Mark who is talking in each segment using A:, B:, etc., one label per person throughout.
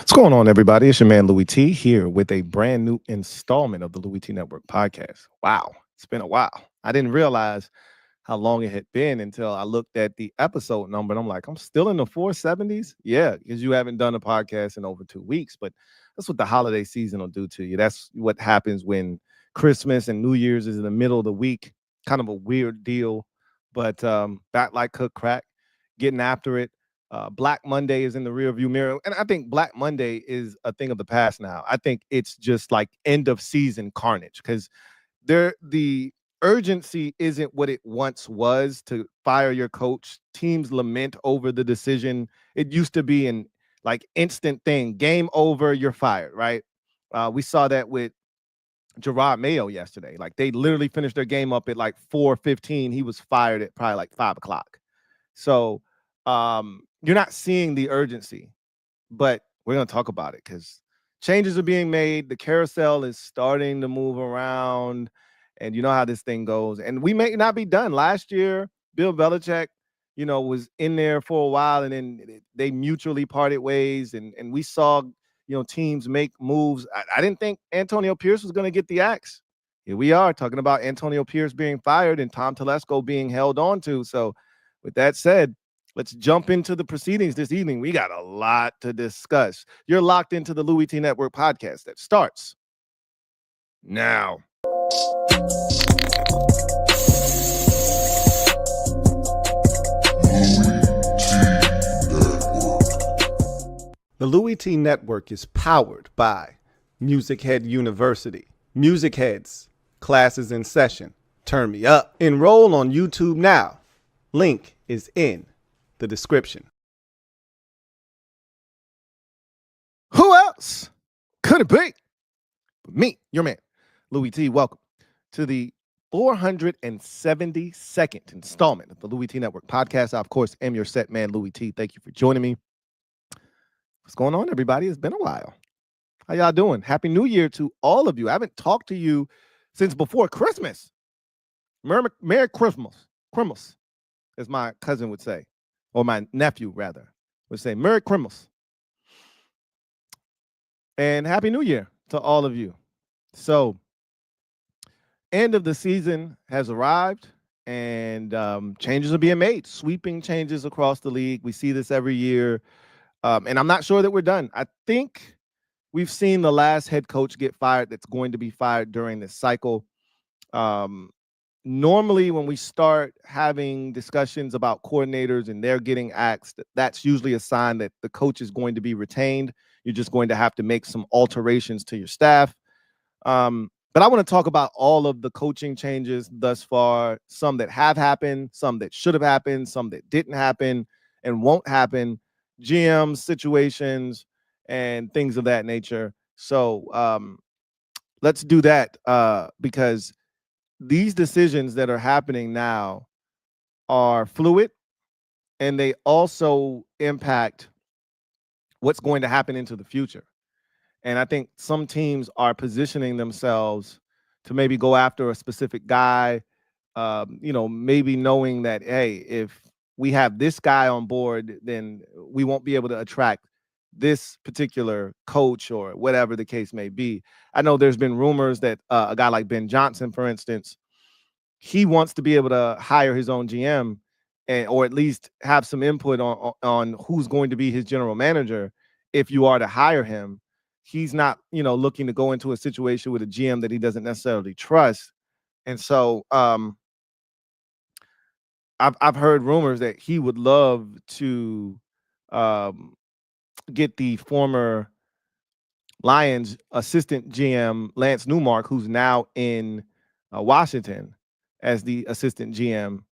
A: What's going on, everybody? It's your man Louie T here with a brand new installment of the Louie T Network podcast. Wow, it's been a while. I didn't realize how long it had been until I looked at the episode number and I'm like, I'm still in the 470s. Yeah, because you haven't done a podcast in over 2 weeks, but that's what the holiday season will do to you. That's what happens when Christmas and New Year's is in the middle of the week. Kind of a weird deal, but back like cook crack, getting after it. Black Monday is in the rearview mirror. And I think Black Monday is a thing of the past now. I think it's just like end of season carnage because the urgency isn't what it once was to fire your coach. Teams lament over the decision. It used to be an like instant thing. Game over, you're fired, right? We saw that with Jerod Mayo yesterday. Like they literally finished their game up at like 4:15. He was fired at probably like 5 o'clock. So you're not seeing the urgency, but we're going to talk about it because changes are being made. The carousel is starting to move around, and you know how this thing goes. And we may not be done. Last year, Bill Belichick, was in there for a while, and then they mutually parted ways, and we saw, teams make moves. I didn't think Antonio Pierce was going to get the axe. Here we are talking about Antonio Pierce being fired and Tom Telesco being held on to. So with that said, let's jump into the proceedings this evening. We got a lot to discuss. You're locked into the Louie T Network podcast that starts now. The Louie T Network is powered by MusicHead University. MusicHeads, classes in session. Turn me up. Enroll on YouTube now. Link is in the description. Who else could it be but me, your man, Louie T? Welcome to the 472nd installment of the Louie T Network podcast. I, of course, am your set man, Louie T. Thank you for joining me. What's going on, everybody? It's been a while. How y'all doing? Happy New Year to all of you. I haven't talked to you since before Christmas. Merry Christmas. Christmas, as my cousin would say. Or my nephew, rather, would say, Merry Christmas. And Happy New Year to all of you. So, end of the season has arrived, and changes are being made, sweeping changes across the league. We see this every year, and I'm not sure that we're done. I think we've seen the last head coach get fired that's going to be fired during this cycle. Normally, when we start having discussions about coordinators and they're getting axed, that's usually a sign that the coach is going to be retained. You're just going to have to make some alterations to your staff. But I want to talk about all of the coaching changes thus far, some that have happened, some that should have happened, some that didn't happen and won't happen, GM situations and things of that nature. So let's do that because these decisions that are happening now are fluid, and they also impact what's going to happen into the future. And I think some teams are positioning themselves to maybe go after a specific guy, maybe knowing that, hey, if we have this guy on board, then we won't be able to attract this particular coach or whatever the case may be. I know there's been rumors that a guy like Ben Johnson, for instance, he wants to be able to hire his own GM or at least have some input on who's going to be his general manager. If you are to hire him, he's not, looking to go into a situation with a GM that he doesn't necessarily trust. And so I've heard rumors that he would love to get the former Lions assistant GM, Lance Newmark, who's now in Washington as the assistant GM.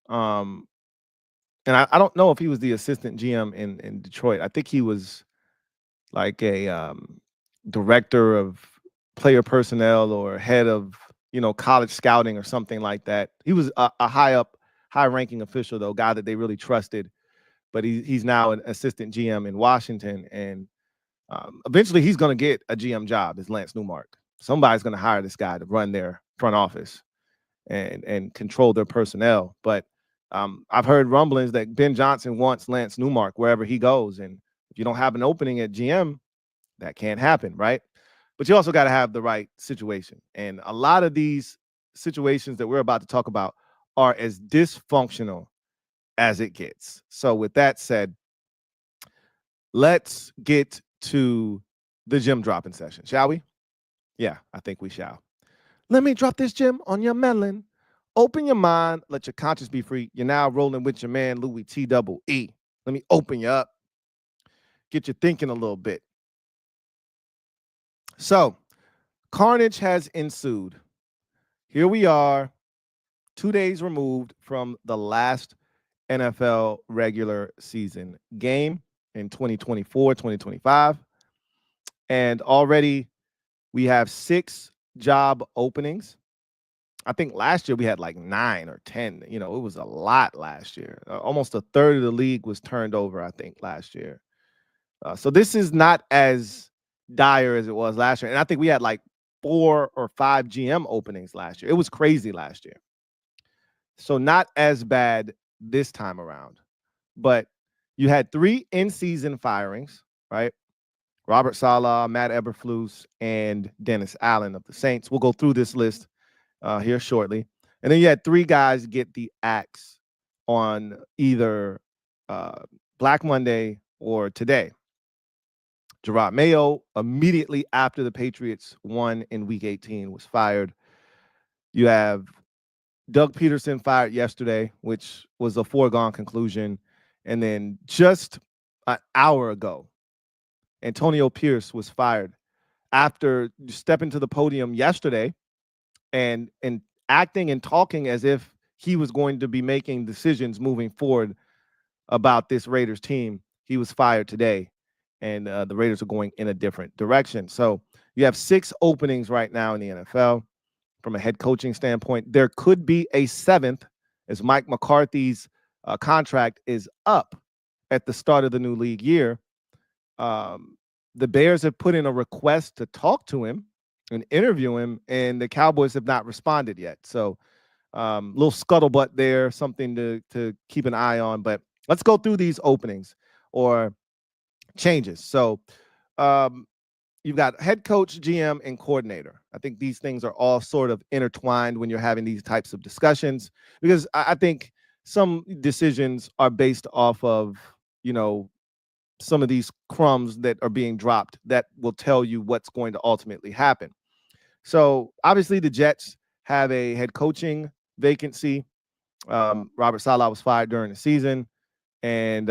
A: And I don't know if he was the assistant GM in Detroit. I think he was like a director of player personnel or head of, college scouting or something like that. He was a high-ranking official, though, guy that they really trusted. But he's now an assistant GM in Washington. And eventually he's going to get a GM job as Lance Newmark. Somebody's going to hire this guy to run their front office and control their personnel. But I've heard rumblings that Ben Johnson wants Lance Newmark wherever he goes. And if you don't have an opening at GM, That can't happen, right? But you also got to have the right situation. And a lot of these situations that we're about to talk about are as dysfunctional as it gets. So, with that said, let's get to the gym dropping session, shall we? Yeah, I think we shall. Let me drop this gem on your melon. Open your mind, let your conscience be free. You're now rolling with your man, Louie T double E. Let me open you up, get you thinking a little bit. So, carnage has ensued. Here we are, 2 days removed from the last NFL regular season game in 2024, 2025. And already we have 6 job openings. I think last year we had like 9 or 10. You know, it was a lot last year. Almost a third of the league was turned over, I think, last year. So this is not as dire as it was last year. And I think we had like 4 or 5 GM openings last year. It was crazy last year. So not as bad this time around. But you had 3 in-season firings, right? Robert Saleh, Matt Eberflus, and Dennis Allen of the Saints. We'll go through this list here shortly. And then you had 3 guys get the axe on either Black Monday or today. Jerod Mayo, immediately after the Patriots won in Week 18, was fired. You have Doug Peterson fired yesterday, which was a foregone conclusion. And then just an hour ago, Antonio Pierce was fired after stepping to the podium yesterday and acting and talking as if he was going to be making decisions moving forward about this Raiders team. He was fired today, and the Raiders are going in a different direction. So you have 6 openings right now in the NFL from a head coaching standpoint. There could be a 7th as Mike McCarthy's contract is up at the start of the new league year. The Bears have put in a request to talk to him and interview him, and the Cowboys have not responded yet. So little scuttlebutt there, something to keep an eye on. But let's go through these openings or changes. So you've got head coach, GM, and coordinator. I think these things are all sort of intertwined when you're having these types of discussions, because I think some decisions are based off of, you know, some of these crumbs that are being dropped that will tell you what's going to ultimately happen. So obviously the Jets have a head coaching vacancy. Robert Saleh was fired during the season, and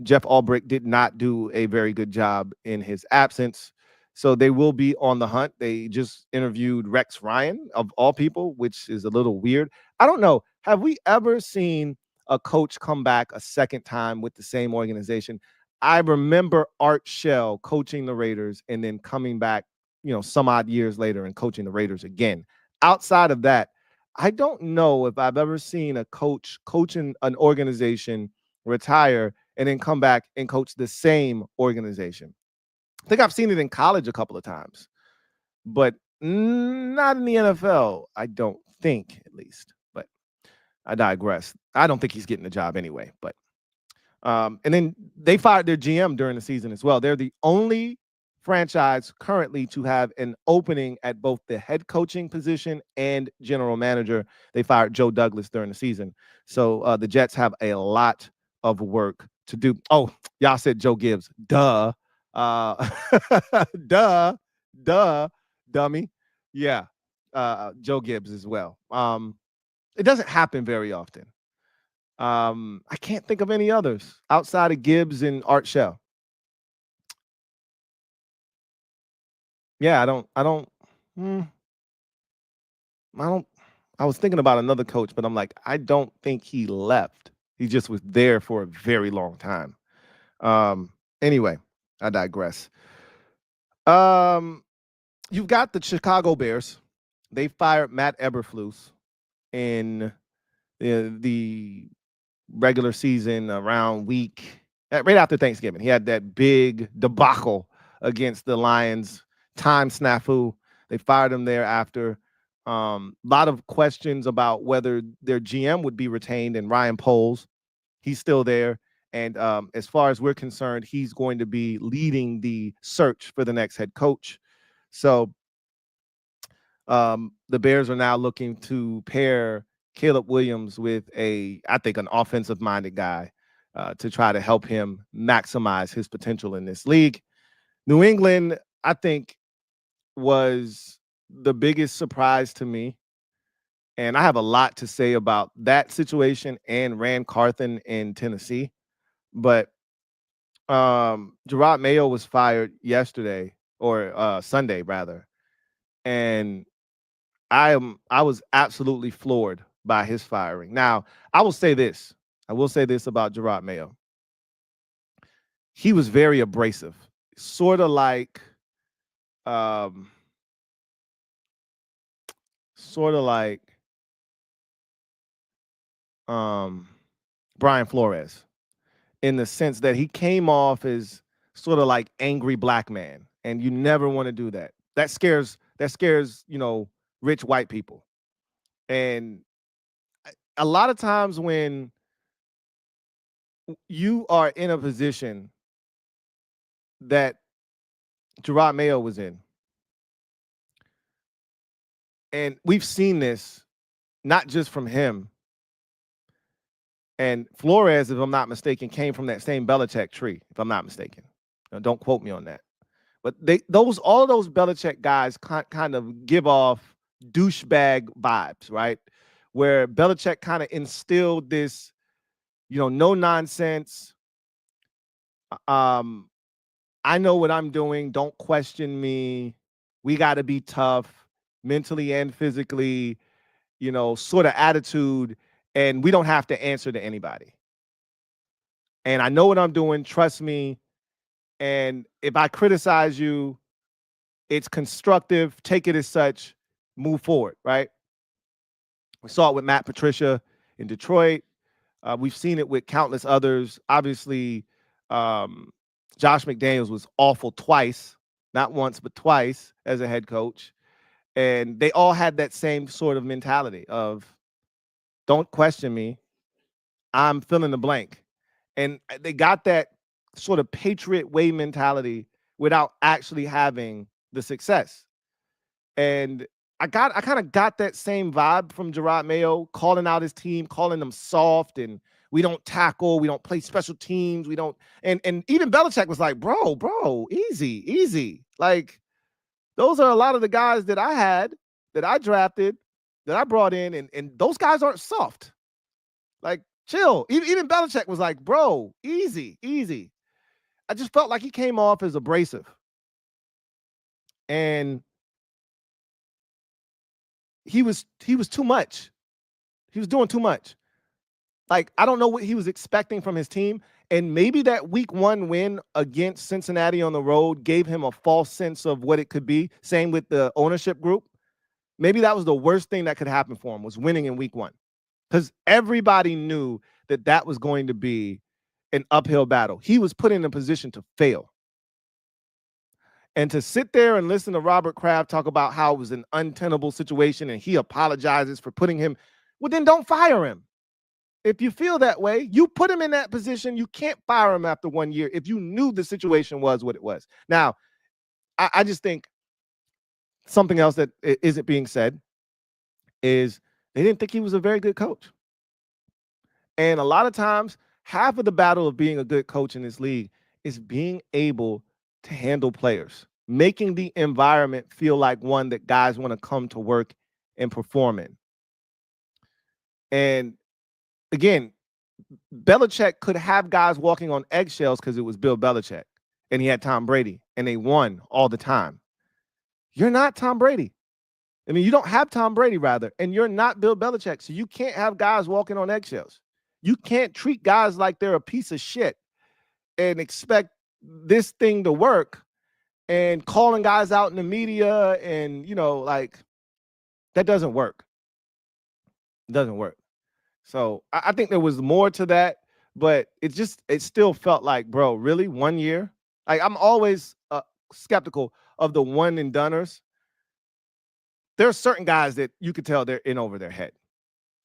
A: Jeff Ulbrich did not do a very good job in his absence. So they will be on the hunt. They just interviewed Rex Ryan, of all people, which is a little weird. I don't know. Have we ever seen a coach come back a second time with the same organization? I remember Art Shell coaching the Raiders and then coming back, you know, some odd years later and coaching the Raiders again. Outside of that, I don't know if I've ever seen a coach coaching an organization retire and then come back and coach the same organization. I think I've seen it in college a couple of times, but not in the NFL, I don't think, at least. But I digress. I don't think he's getting the job anyway. But and then they fired their GM during the season as well. They're the only franchise currently to have an opening at both the head coaching position and general manager. They fired Joe Douglas during the season. So the Jets have a lot of work to do. Oh, y'all said Joe Gibbs. Duh. Duh, dummy. Yeah. Joe Gibbs as well. It doesn't happen very often. I can't think of any others outside of Gibbs and Art Shell. Yeah, I don't. I was thinking about another coach, but I'm like, I don't think he left. He just was there for a very long time. Anyway, I digress. You've got the Chicago Bears. They fired Matt Eberflus in the regular season around week right after Thanksgiving. He had that big debacle against the Lions, time snafu. They fired him thereafter. A lot of questions about whether their GM would be retained, and Ryan Poles, he's still there. And as far as we're concerned, he's going to be leading the search for the next head coach. So the Bears are now looking to pair Caleb Williams with I think, an offensive-minded guy to try to help him maximize his potential in this league. New England, I think, was the biggest surprise to me. And I have a lot to say about that situation and Rand Carthen in Tennessee. But Jerod Mayo was fired yesterday, or Sunday rather. And I was absolutely floored by his firing. Now, I will say this. I will say this about Jerod Mayo. He was very abrasive, sort of like um, Brian Flores, in the sense that he came off as sort of like angry black man, and you never want to do that. That scares rich white people. And a lot of times when you are in a position that Jerod Mayo was in, and we've seen this not just from him, and Flores, if I'm not mistaken, came from that same Belichick tree, if I'm not mistaken. Now, don't quote me on that. But all those Belichick guys kind of give off douchebag vibes, right? Where Belichick kind of instilled this, no nonsense. I know what I'm doing. Don't question me. We got to be tough mentally and physically, sort of attitude. And we don't have to answer to anybody. And I know what I'm doing. Trust me. And if I criticize you, it's constructive. Take it as such. Move forward, right? We saw it with Matt Patricia in Detroit. We've seen it with countless others. Obviously, Josh McDaniels was awful twice, not once, but twice as a head coach. And they all had that same sort of mentality of, don't question me. I'm fill in the blank. And they got that sort of Patriot way mentality without actually having the success. And I kind of got that same vibe from Jerod Mayo, calling out his team, calling them soft, and we don't tackle, we don't play special teams, we don't. And even Belichick was like, bro, easy. Like, those are a lot of the guys that I had, that I drafted, that I brought in, and those guys aren't soft. Like, chill. Even Belichick was like, bro, easy. I just felt like he came off as abrasive. And he was too much. He was doing too much. Like, I don't know what he was expecting from his team. And maybe that week 1 win against Cincinnati on the road gave him a false sense of what it could be. Same with the ownership group. Maybe that was the worst thing that could happen for him, was winning in week 1. Because everybody knew that was going to be an uphill battle. He was put in a position to fail. And to sit there and listen to Robert Kraft talk about how it was an untenable situation and he apologizes for putting him, well, then don't fire him. If you feel that way, you put him in that position. You can't fire him after 1 year if you knew the situation was what it was. Now, I just think something else that isn't being said is they didn't think he was a very good coach. And a lot of times, half of the battle of being a good coach in this league is being able to handle players, making the environment feel like one that guys want to come to work and perform in. And again, Belichick could have guys walking on eggshells because it was Bill Belichick and he had Tom Brady and they won all the time. You're not Tom Brady. I mean, you don't have Tom Brady, rather, and you're not Bill Belichick. So you can't have guys walking on eggshells. You can't treat guys like they're a piece of shit and expect this thing to work, and calling guys out in the media and, like, that doesn't work. It doesn't work. So I think there was more to that, but it still felt like, bro, really 1 year? Like, I'm always skeptical of the one and doneers. There are certain guys that you could tell they're in over their head,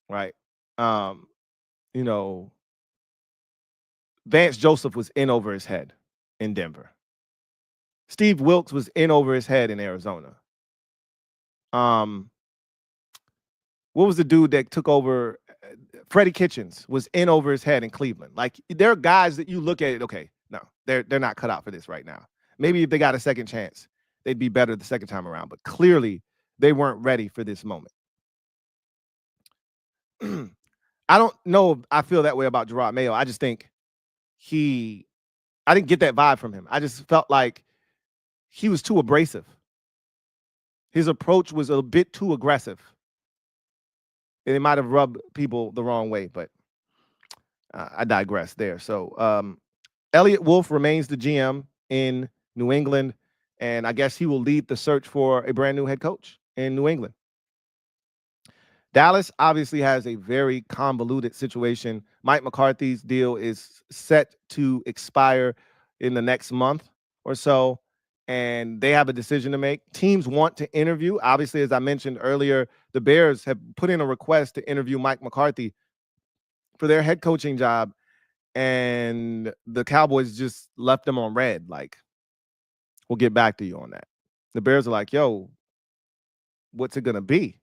A: right? You know, Vance Joseph was in over his head in Denver. Steve Wilkes was in over his head in Arizona. What was the dude that took over? Freddie Kitchens was in over his head in Cleveland. Like, there are guys that you look at it, okay, no, they're not cut out for this right now. Maybe if they got a second chance, they'd be better the second time around. But clearly, they weren't ready for this moment. I don't know if I feel that way about Jerod Mayo. I just think I didn't get that vibe from him. I just felt like he was too abrasive. His approach was a bit too aggressive. And it might have rubbed people the wrong way, but I digress there. So Elliot Wolf remains the GM in New England, and I guess he will lead the search for a brand new head coach in New England. Dallas obviously has a very convoluted situation. Mike McCarthy's deal is set to expire in the next month or so, and they have a decision to make. Teams want to interview. Obviously, as I mentioned earlier, the Bears have put in a request to interview Mike McCarthy for their head coaching job, and the Cowboys just left them on red. Like, we'll get back to you on that. The Bears are like, yo, what's it going to be?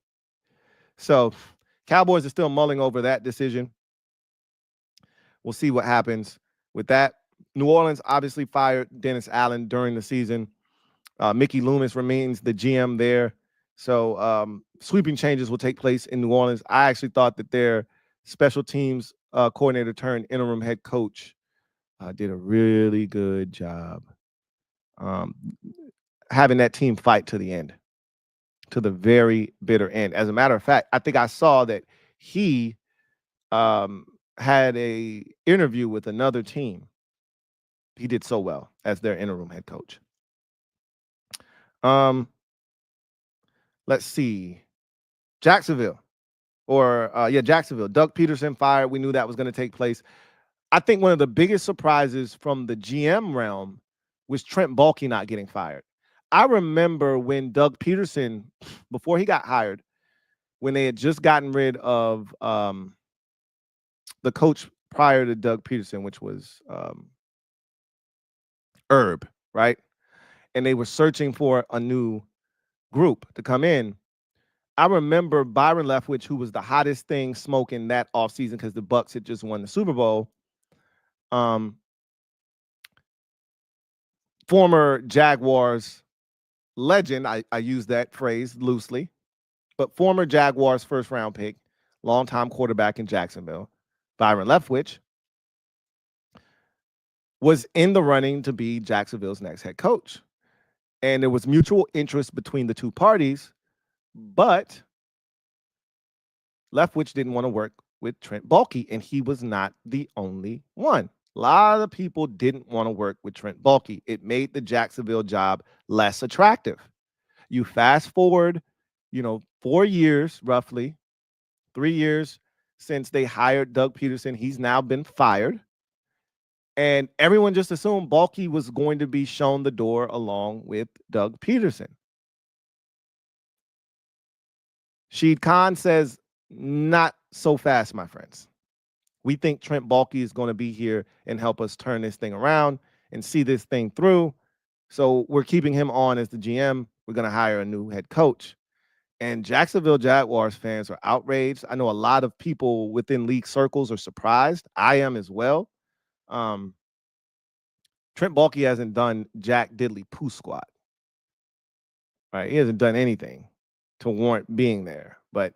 A: So Cowboys are still mulling over that decision. We'll see what happens with that. New Orleans obviously fired Dennis Allen during the season. Mickey Loomis remains the GM there. So sweeping changes will take place in New Orleans. I actually thought that their special teams coordinator turned interim head coach did a really good job having that team fight to the end, to the very bitter end. As a matter of fact, I think I saw that he had a interview with another team. He did so well as their interim head coach. Let's see. Jacksonville. Jacksonville. Doug Peterson fired. We knew that was going to take place. I think one of the biggest surprises from the GM realm was Trent Baalke not getting fired. I remember when Doug Peterson, before he got hired, when they had just gotten rid of the coach prior to Doug Peterson, which was Herb, right? And they were searching for a new group to come in. I remember Byron Leftwich, who was the hottest thing smoking that offseason because the Bucs had just won the Super Bowl. Former Jaguars legend, I use that phrase loosely, but former Jaguars first-round pick, longtime quarterback in Jacksonville, Byron Leftwich, was in the running to be Jacksonville's next head coach. And there was mutual interest between the two parties, but Leftwich didn't want to work with Trent Baalke, and he was not the only one. A lot of people didn't want to work with Trent Baalke. It made the Jacksonville job less attractive. You fast forward, 4 years, roughly 3 years since they hired Doug Peterson. He's now been fired. And everyone just assumed Baalke was going to be shown the door along with Doug Peterson. Sheed Khan says, not so fast, my friends. We think Trent Baalke is going to be here and help us turn this thing around and see this thing through. So we're keeping him on as the GM. We're going to hire a new head coach. And Jacksonville Jaguars fans are outraged. I know a lot of people within league circles are surprised. I am as well. Trent Baalke hasn't done jack diddly poo squat. Right? He hasn't done anything to warrant being there. But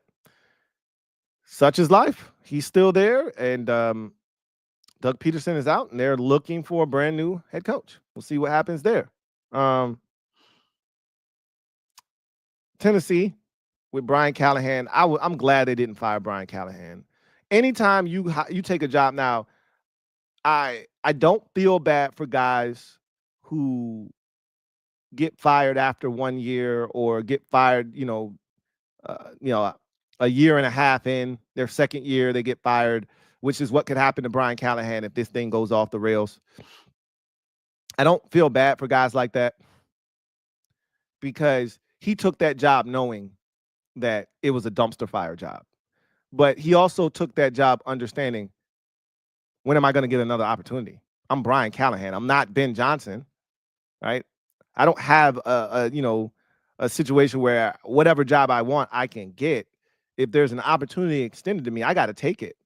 A: such is life. He's still there, and Doug Peterson is out, and they're looking for a brand new head coach. We'll see what happens there. Tennessee with Brian Callahan. I'm glad they didn't fire Brian Callahan. Anytime you take a job now, I don't feel bad for guys who get fired after 1 year or get fired, a year and a half in their second year, they get fired, which is what could happen to Brian Callahan if this thing goes off the rails. I don't feel bad for guys like that because he took that job knowing that it was a dumpster fire job. But he also took that job understanding when am I going to get another opportunity? I'm Brian Callahan. I'm not Ben Johnson, right? I don't have a situation where whatever job I want, I can get. If there's an opportunity extended to me, I got to take it.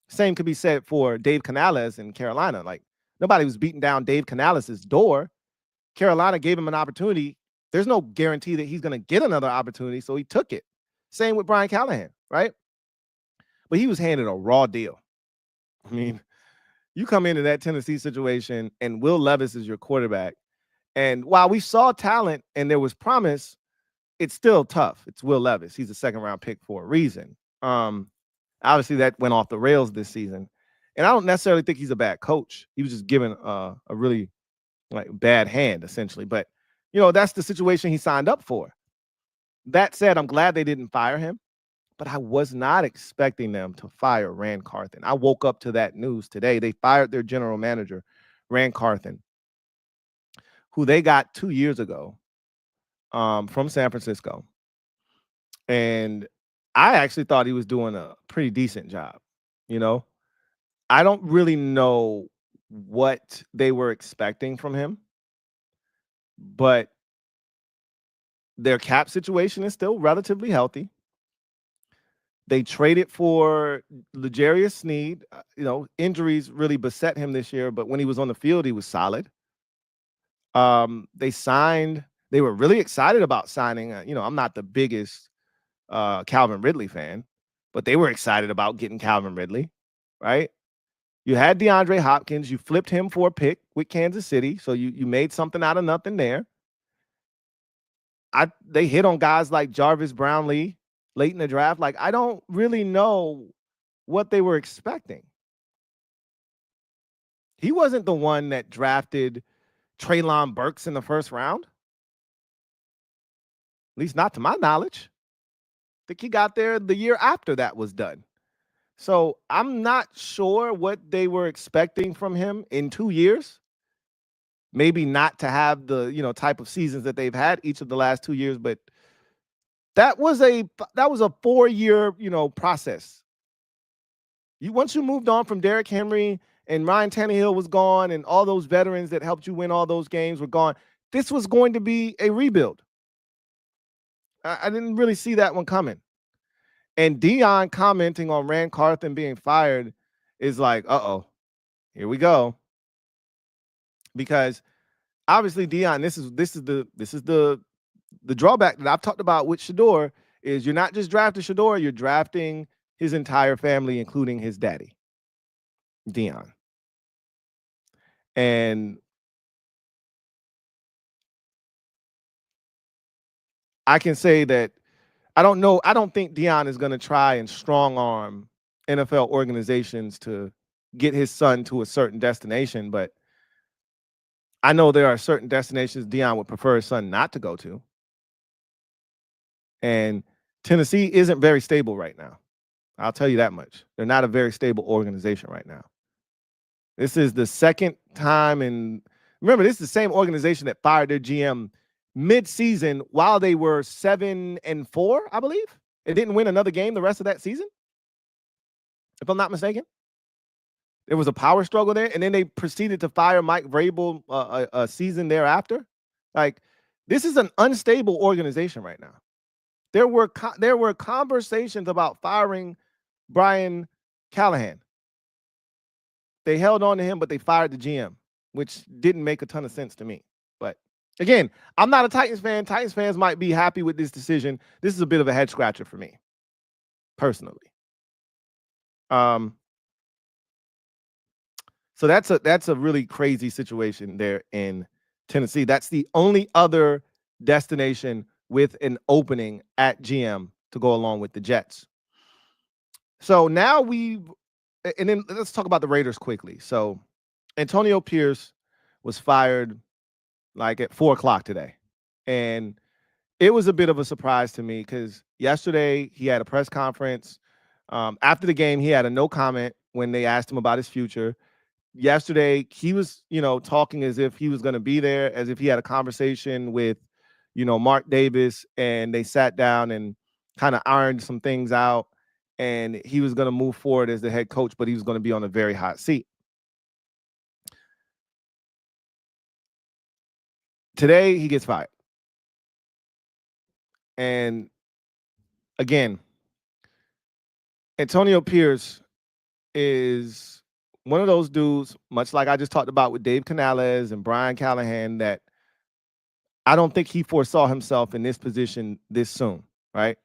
A: Same could be said for Dave Canales in Carolina. Like, nobody was beating down Dave Canales' door. Carolina gave him an opportunity. There's no guarantee that he's going to get another opportunity, so he took it. Same with Brian Callahan, right? But he was handed a raw deal. I mean, you come into that Tennessee situation and Will Levis is your quarterback. And while we saw talent and there was promise, it's still tough. It's Will Levis. He's a second-round pick for a reason. Obviously, that went off the rails this season. And I don't necessarily think he's a bad coach. He was just given a really bad hand, essentially. But, that's the situation he signed up for. That said, I'm glad they didn't fire him. But I was not expecting them to fire Ran Carthon. I woke up to that news today. They fired their general manager, Ran Carthon, who they got 2 years ago from San Francisco. And I actually thought he was doing a pretty decent job. I don't really know what they were expecting from him, but their cap situation is still relatively healthy. They traded for L'Jarius Sneed. Injuries really beset him this year, but when he was on the field, he was solid. They were really excited about signing. I'm not the biggest Calvin Ridley fan, but they were excited about getting Calvin Ridley, right? You had DeAndre Hopkins. You flipped him for a pick with Kansas City, so you made something out of nothing there. They hit on guys like Jarvis Brownlee late in the draft. Like, I don't really know what they were expecting. He wasn't the one that drafted Treylon Burks in the first round. At least not to my knowledge. I think he got there the year after that was done. So I'm not sure what they were expecting from him in 2 years. Maybe not to have the, type of seasons that they've had each of the last 2 years, but that was a 4-year, process. Once you moved on from Derrick Henry and Ryan Tannehill was gone and all those veterans that helped you win all those games were gone, this was going to be a rebuild. I didn't really see that one coming. And Dion commenting on Ran Carthon being fired is like, uh-oh, here we go. Because obviously, Dion, this is the drawback that I've talked about with Shedeur is you're not just drafting Shedeur, you're drafting his entire family, including his daddy, Dion. And I can say that I don't think Dion is going to try and strong arm NFL organizations to get his son to a certain destination, but I know there are certain destinations Dion would prefer his son not to go to. And Tennessee isn't very stable right now. I'll tell you that much. They're not a very stable organization right now. This is the second time, and remember, this is the same organization that fired their GM mid-season while they were 7-4, I believe. It didn't win another game the rest of that season, if I'm not mistaken. There was a power struggle there, and then they proceeded to fire Mike Vrabel a season thereafter. Like, this is an unstable organization right now. There were conversations about firing Brian Callahan. They held on to him, but they fired the GM, which didn't make a ton of sense to me. But again, I'm not a Titans fan. Titans fans might be happy with this decision. This is a bit of a head scratcher for me, personally. So that's a really crazy situation there in Tennessee. That's the only other destination with an opening at GM to go along with the Jets. So now and then let's talk about the Raiders quickly. So Antonio Pierce was fired like at 4:00 today. And it was a bit of a surprise to me because yesterday he had a press conference. After the game, he had a no comment when they asked him about his future. Yesterday, he was, talking as if he was going to be there, as if he had a conversation with, Mark Davis, and they sat down and kind of ironed some things out. and he was going to move forward as the head coach, but he was going to be on a very hot seat. Today, he gets fired. And again, Antonio Pierce is one of those dudes, much like I just talked about with Dave Canales and Brian Callahan, that I don't think he foresaw himself in this position this soon, right?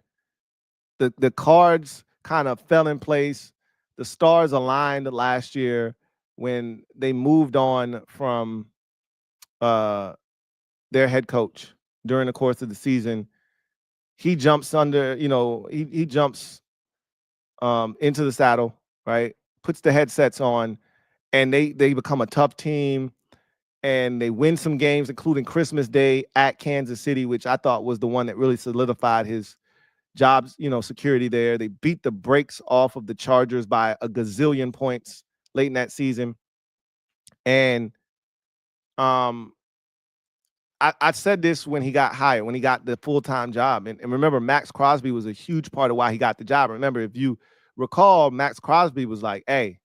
A: The cards kind of fell in place. The stars aligned last year when they moved on from their head coach during the course of the season. He jumps under, he jumps into the saddle, right? Puts the headsets on, and they become a tough team, and they win some games, including Christmas Day at Kansas City, which I thought was the one that really solidified his jobs, security there. They beat the brakes off of the Chargers by a gazillion points late in that season. And I said this when he got hired, when he got the full-time job. And remember, Max Crosby was a huge part of why he got the job. Remember, if you recall, Max Crosby was like, hey,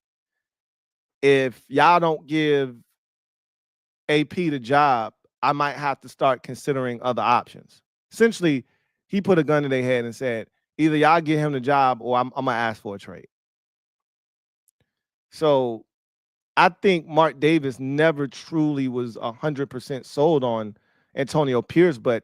A: if y'all don't give AP the job, I might have to start considering other options. Essentially, he put a gun to their head and said, either y'all get him the job or I'm going to ask for a trade. So I think Mark Davis never truly was 100% sold on Antonio Pierce, but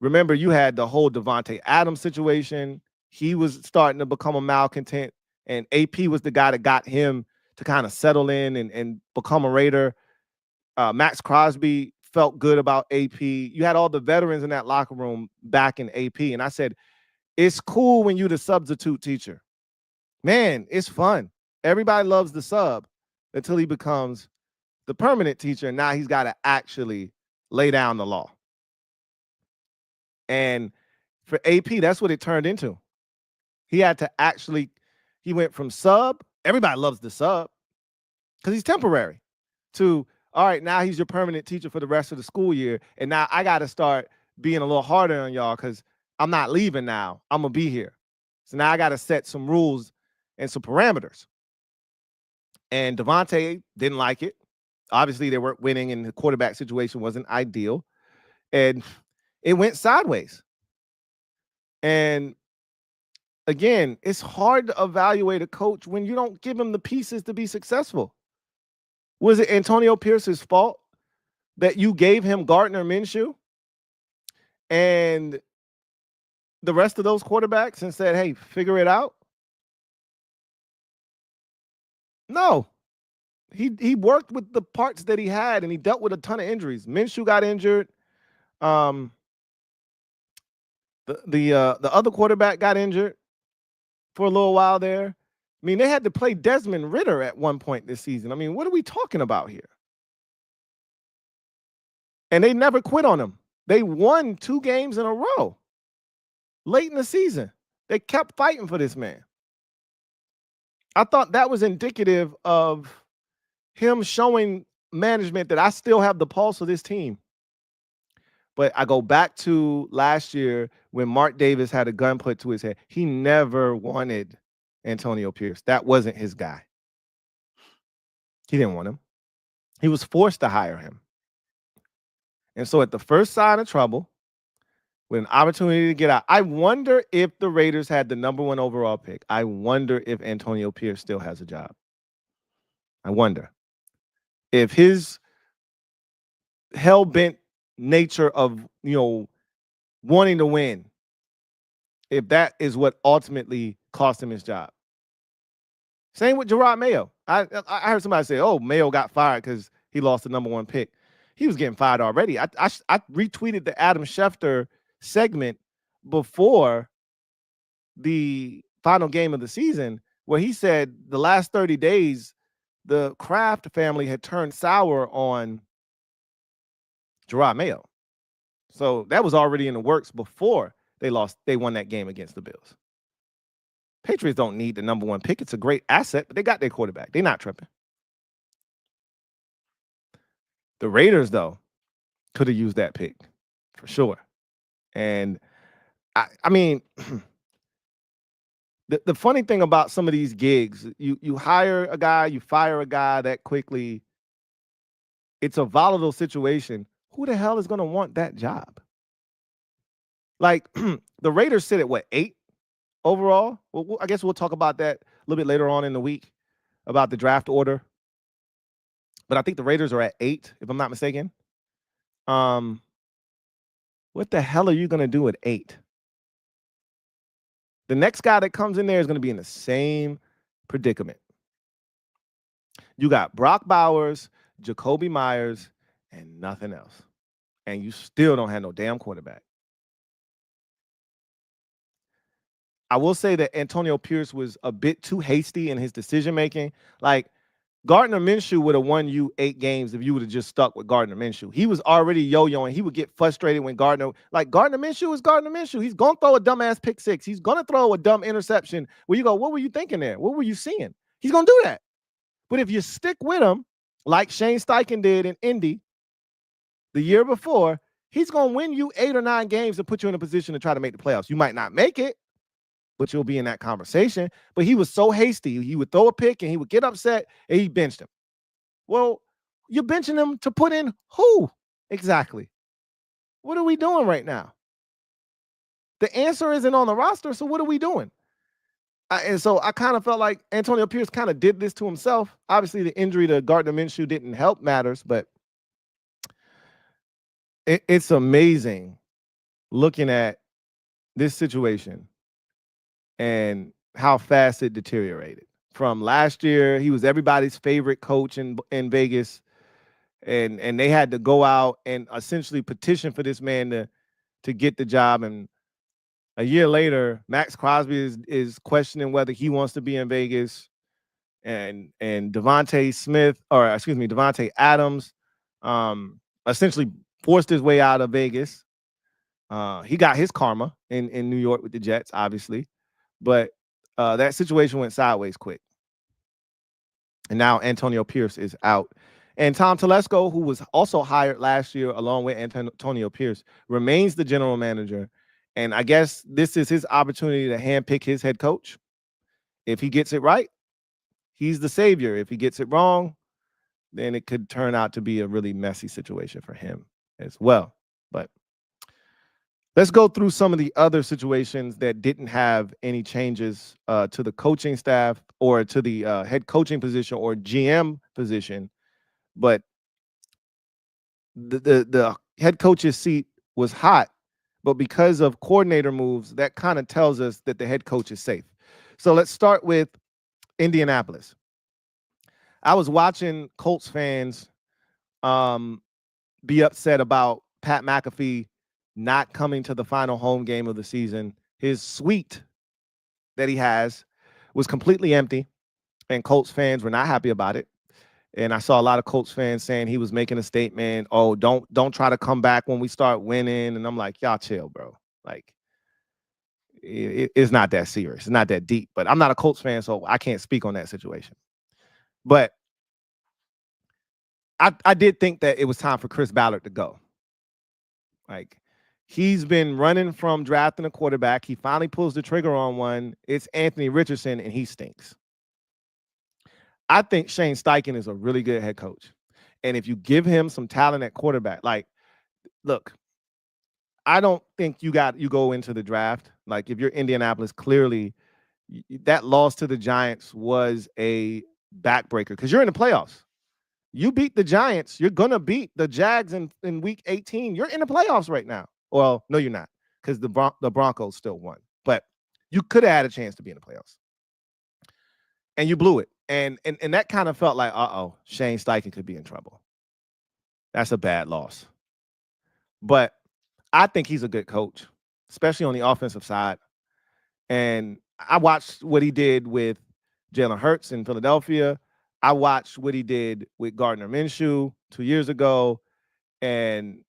A: remember, you had the whole Devontae Adams situation. He was starting to become a malcontent, and AP was the guy that got him to kind of settle in and become a Raider. Max Crosby felt good about AP. You had all the veterans in that locker room back in AP, and I said, it's cool when you're the substitute teacher. Man, it's fun. Everybody loves the sub until he becomes the permanent teacher, and now he's got to actually lay down the law. And for AP, that's what it turned into. He had to actually, he went from sub, everybody loves the sub because he's temporary, to, all right, now he's your permanent teacher for the rest of the school year. And now I got to start being a little harder on y'all because I'm not leaving now. I'm going to be here. So now I got to set some rules and some parameters. And Devontae didn't like it. Obviously, they weren't winning and the quarterback situation wasn't ideal. And it went sideways. And again, it's hard to evaluate a coach when you don't give him the pieces to be successful. Was it Antonio Pierce's fault that you gave him Gardner Minshew and the rest of those quarterbacks and said, hey, figure it out? No. He worked with the parts that he had, and he dealt with a ton of injuries. Minshew got injured. The other quarterback got injured for a little while there. I mean, they had to play Desmond Ridder at one point this season. I mean, what are we talking about here? And they never quit on him. They won 2 games in a row late in the season. They kept fighting for this man. I thought that was indicative of him showing management that I still have the pulse of this team. But I go back to last year when Mark Davis had a gun put to his head. He never wanted Antonio Pierce. That wasn't his guy. He didn't want him. He was forced to hire him. And so at the first sign of trouble, with an opportunity to get out, I wonder if the Raiders had the #1 overall pick. I wonder if Antonio Pierce still has a job. I wonder if his hell-bent nature of, wanting to win, if that is what ultimately cost him his job. Same with Jerod Mayo. I heard somebody say, oh, Mayo got fired because he lost the #1 pick. He was getting fired already. I retweeted the Adam Schefter segment before the final game of the season where he said the last 30 days, the Kraft family had turned sour on Jerod Mayo. So that was already in the works before they won that game against the Bills. Patriots don't need the #1 pick. It's a great asset, but they got their quarterback. They're not tripping. The Raiders, though, could have used that pick for sure. And I mean, The funny thing about some of these gigs, you hire a guy, you fire a guy that quickly. It's a volatile situation. Who the hell is going to want that job? Like the Raiders sit at what, 8 overall? Well, I guess we'll talk about that a little bit later on in the week about the draft order. But I think the Raiders are at 8, if I'm not mistaken. What the hell are you going to do at 8? The next guy that comes in there is going to be in the same predicament. You got Brock Bowers, Jacoby Myers, and nothing else. And you still don't have no damn quarterback. I will say that Antonio Pierce was a bit too hasty in his decision-making. Like, Gardner Minshew would have won you 8 games if you would have just stuck with Gardner Minshew. He was already yo-yoing. He would get frustrated when Gardner Minshew is Gardner Minshew. He's going to throw a dumbass pick 6. He's going to throw a dumb interception where you go, what were you thinking there? What were you seeing? He's going to do that. But if you stick with him, like Shane Steichen did in Indy the year before, he's going to win you 8 or 9 games and put you in a position to try to make the playoffs. You might not make it, but you'll be in that conversation. But he was so hasty. He would throw a pick and he would get upset and he benched him. Well, you're benching him to put in who? Exactly. What are we doing right now? The answer isn't on the roster, so what are we doing? And so I kind of felt like Antonio Pierce kind of did this to himself. Obviously, the injury to Gardner Minshew didn't help matters, but it's amazing looking at this situation and how fast it deteriorated. From last year, he was everybody's favorite coach in Vegas, and they had to go out and essentially petition for this man to get the job. And a year later, Max Crosby is questioning whether he wants to be in Vegas, and Devontae Adams essentially forced his way out of Vegas. He got his karma in New York with the Jets, obviously. But that situation went sideways quick. And now Antonio Pierce is out. And Tom Telesco, who was also hired last year along with Antonio Pierce, remains the general manager. And I guess this is his opportunity to handpick his head coach. If he gets it right, he's the savior. If he gets it wrong, then it could turn out to be a really messy situation for him as well. But let's go through some of the other situations that didn't have any changes to the coaching staff or to the head coaching position or GM position. But the head coach's seat was hot, but because of coordinator moves, that kind of tells us that the head coach is safe. So let's start with Indianapolis. I was watching Colts fans be upset about Pat McAfee not coming to the final home game of the season. His suite that he has was completely empty, and Colts fans were not happy about it. And I saw a lot of Colts fans saying he was making a statement, oh, don't try to come back when we start winning. And I'm like, y'all chill, bro. Like, it's not that serious. It's not that deep. But I'm not a Colts fan, so I can't speak on that situation. But I did think that it was time for Chris Ballard to go. Like, he's been running from drafting a quarterback. He finally pulls the trigger on one. It's Anthony Richardson, and he stinks. I think Shane Steichen is a really good head coach. And if you give him some talent at quarterback, like, look, I don't think you go into the draft. Like, if you're Indianapolis, clearly that loss to the Giants was a backbreaker because you're in the playoffs. You beat the Giants, you're going to beat the Jags in week 18. You're in the playoffs right now. Well, no, you're not, because the Broncos still won. But you could have had a chance to be in the playoffs. And you blew it. And that kind of felt like, Shane Steichen could be in trouble. That's a bad loss. But I think he's a good coach, especially on the offensive side. And I watched what he did with Jalen Hurts in Philadelphia. I watched what he did with Gardner Minshew 2 years ago. And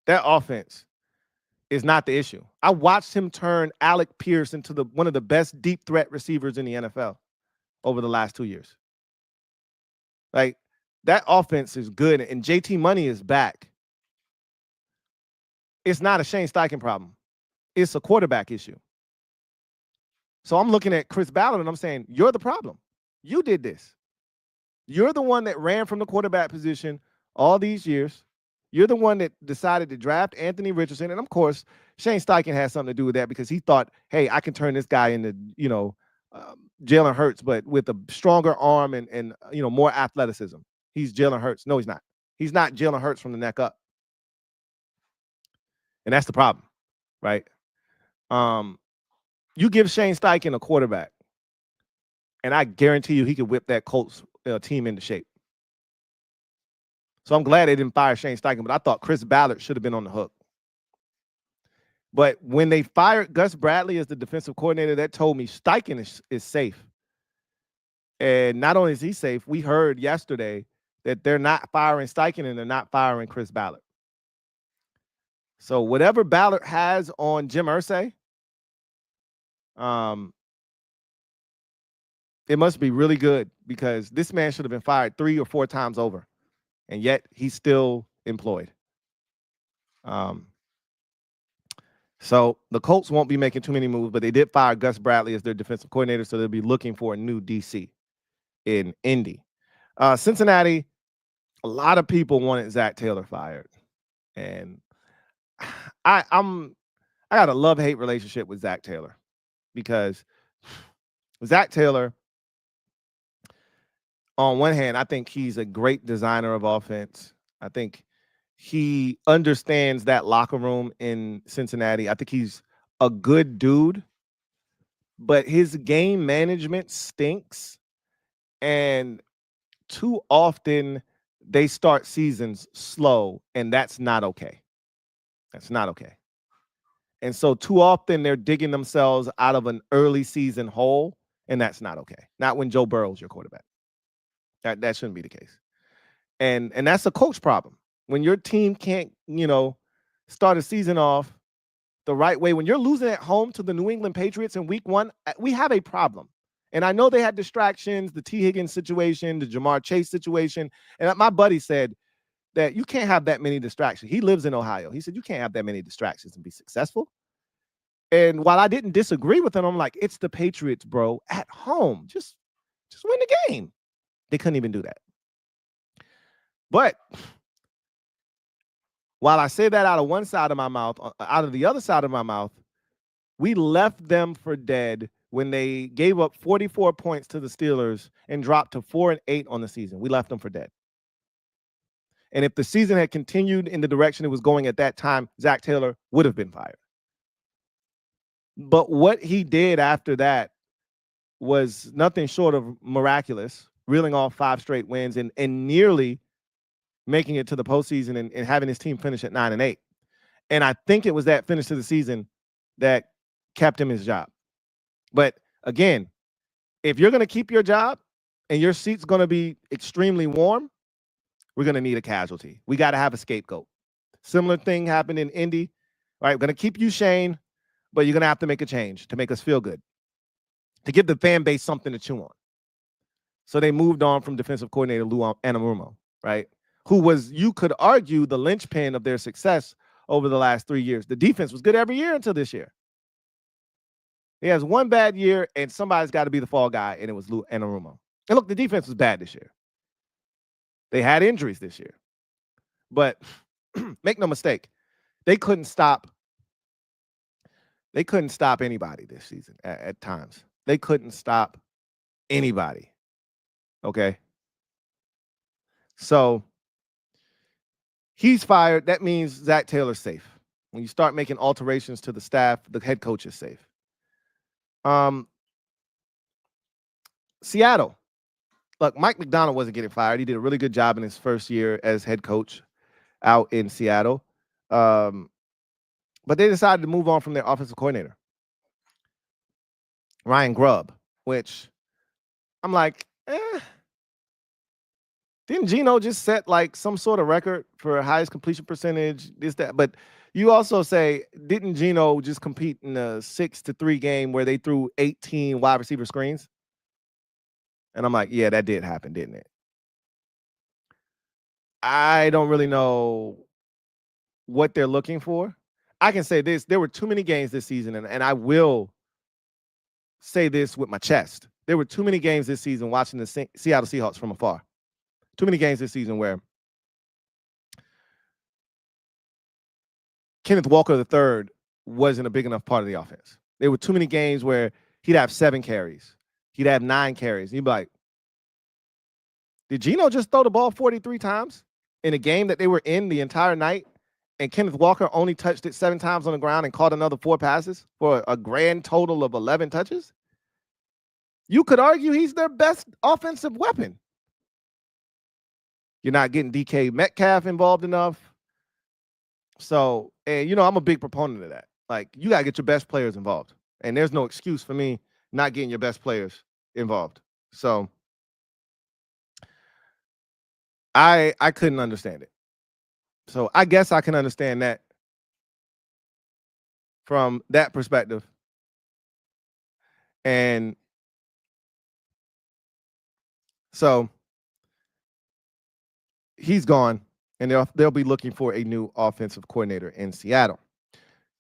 A: that offense is not the issue. I watched him turn Alec Pierce into one of the best deep threat receivers in the NFL over the last 2 years. Like, that offense is good, and JT Money is back. It's not a Shane Steichen problem. It's a quarterback issue. So I'm looking at Chris Ballard and I'm saying, you're the problem. You did this. You're the one that ran from the quarterback position all these years. You're the one that decided to draft Anthony Richardson. And of course, Shane Steichen has something to do with that because he thought, hey, I can turn this guy into, Jalen Hurts, but with a stronger arm and more athleticism. He's Jalen Hurts. No, he's not. He's not Jalen Hurts from the neck up. And that's the problem, right? You give Shane Steichen a quarterback, and I guarantee you he could whip that Colts team into shape. So I'm glad they didn't fire Shane Steichen, but I thought Chris Ballard should have been on the hook. But when they fired Gus Bradley as the defensive coordinator, that told me Steichen is safe. And not only is he safe, we heard yesterday that they're not firing Steichen and they're not firing Chris Ballard. So whatever Ballard has on Jim Irsay, it must be really good because this man should have been fired 3 or 4 times over, and yet he's still employed. So the Colts won't be making too many moves, but they did fire Gus Bradley as their defensive coordinator, so they'll be looking for a new DC in Indy. Cincinnati, a lot of people wanted Zach Taylor fired, and I got a love-hate relationship with Zach Taylor because Zach Taylor, on one hand, I think he's a great designer of offense. I think he understands that locker room in Cincinnati. I think he's a good dude, but his game management stinks. And too often they start seasons slow, and that's not okay. That's not okay. And so too often they're digging themselves out of an early season hole, and that's not okay. Not when Joe Burrow's your quarterback. That shouldn't be the case. And that's a coach problem. When your team can't, start a season off the right way, when you're losing at home to the New England Patriots in week 1, we have a problem. And I know they had distractions, the T. Higgins situation, the Jamar Chase situation. And my buddy said that you can't have that many distractions. He lives in Ohio. He said, you can't have that many distractions and be successful. And while I didn't disagree with him, I'm like, it's the Patriots, bro, at home. Just win the game. They couldn't even do that. But while I say that out of one side of my mouth, out of the other side of my mouth, we left them for dead when they gave up 44 points to the Steelers and dropped to 4-8 on the season. We left them for dead. And if the season had continued in the direction it was going at that time, Zach Taylor would have been fired. But what he did after that was nothing short of miraculous, reeling off 5 straight wins and nearly making it to the postseason and having his team finish at 9-8. And I think it was that finish to the season that kept him his job. But again, if you're going to keep your job and your seat's going to be extremely warm, we're going to need a casualty. We got to have a scapegoat. Similar thing happened in Indy. All right, we're going to keep you, Shane, but you're going to have to make a change to make us feel good, to give the fan base something to chew on. So they moved on from defensive coordinator Lou Anarumo, right? Who was, you could argue, the linchpin of their success over the last 3 years. The defense was good every year until this year. He has one bad year, and somebody's got to be the fall guy, and it was Lou Anarumo. And look, the defense was bad this year. They had injuries this year. But make no mistake, they couldn't stop anybody this season at times. They couldn't stop anybody. Okay? So he's fired. That means Zach Taylor's safe. When you start making alterations to the staff, the head coach is safe. Seattle. Look, Mike McDonald wasn't getting fired. He did a really good job in his first year as head coach out in Seattle. But they decided to move on from their offensive coordinator, Ryan Grubb, which I'm like, didn't Geno just set like some sort of record for highest completion percentage, this, that? But you also say, didn't Geno just compete in a 6-3 game where they threw 18 wide receiver screens? And I'm like, yeah, that did happen, didn't it? I don't really know what they're looking for. I can say this. There were too many games this season, and I will say this with my chest. There were too many games this season watching the Seattle Seahawks from afar. Too many games this season where Kenneth Walker III wasn't a big enough part of the offense. There were too many games where he'd have 7 carries. He'd have 9 carries. And you'd be like, did Geno just throw the ball 43 times in a game that they were in the entire night? And Kenneth Walker only touched it 7 times on the ground and caught another 4 passes for a grand total of 11 touches? You could argue he's their best offensive weapon. You're not getting DK Metcalf involved enough. So, and you know, I'm a big proponent of that. Like, you got to get your best players involved. And there's no excuse for me not getting your best players involved. So, I couldn't understand it. So, I guess I can understand that from that perspective. And so, he's gone, and they'll be looking for a new offensive coordinator in Seattle.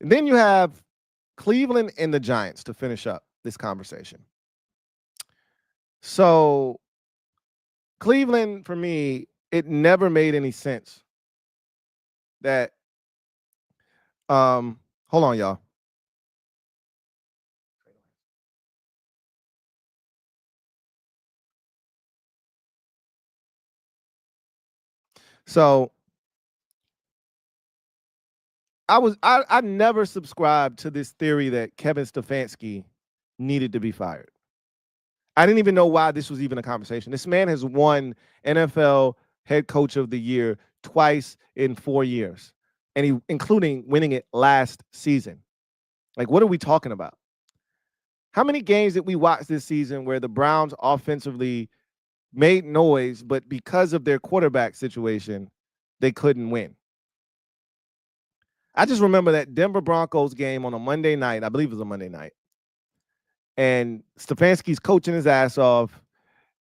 A: And then you have Cleveland and the Giants to finish up this conversation. So Cleveland, for me, it never made any sense that hold on, y'all. So I never subscribed to this theory that Kevin Stefanski needed to be fired. I didn't even know why this was even a conversation. This man has won NFL head coach of the year twice in 4 years, and including winning it last season. Like, what are we talking about? How many games did we watch this season where the Browns offensively made noise, but because of their quarterback situation, they couldn't win? I just remember that Denver Broncos game on a Monday night. I believe it was a Monday night. And Stefanski's coaching his ass off,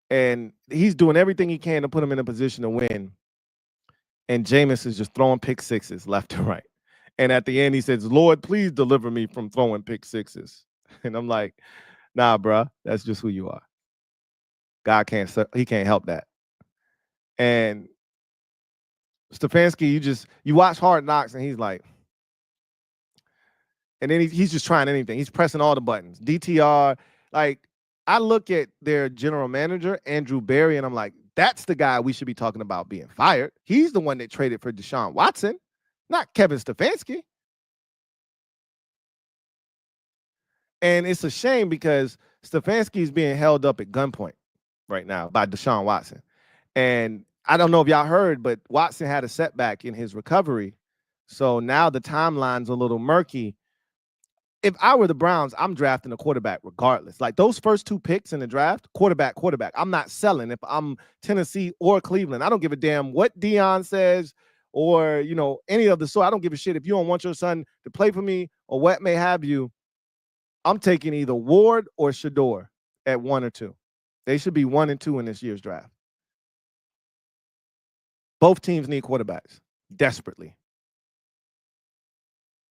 A: and he's doing everything he can to put him in a position to win. And Jameis is just throwing pick sixes left and right. And at the end, he says, Lord, please deliver me from throwing pick sixes. And I'm like, nah, bro, that's just who you are. God he can't help that. And Stefanski, you watch Hard Knocks, and he's like, and then he's just trying anything. He's pressing all the buttons. DTR, like, I look at their general manager, Andrew Berry, and I'm like, that's the guy we should be talking about being fired. He's the one that traded for Deshaun Watson, not Kevin Stefanski. And it's a shame because Stefanski is being held up at gunpoint right now by Deshaun Watson. And I don't know if y'all heard, but Watson had a setback in his recovery. So now the timeline's a little murky. If I were the Browns, I'm drafting a quarterback regardless. Like, those first 2 picks in the draft, quarterback. I'm not selling if I'm Tennessee or Cleveland. I don't give a damn what Deion says or, you know, any of the sort. I don't give a shit if you don't want your son to play for me or what may have you. I'm taking either Ward or Shador at 1 or 2. They should be 1 and 2 in this year's draft. Both teams need quarterbacks desperately.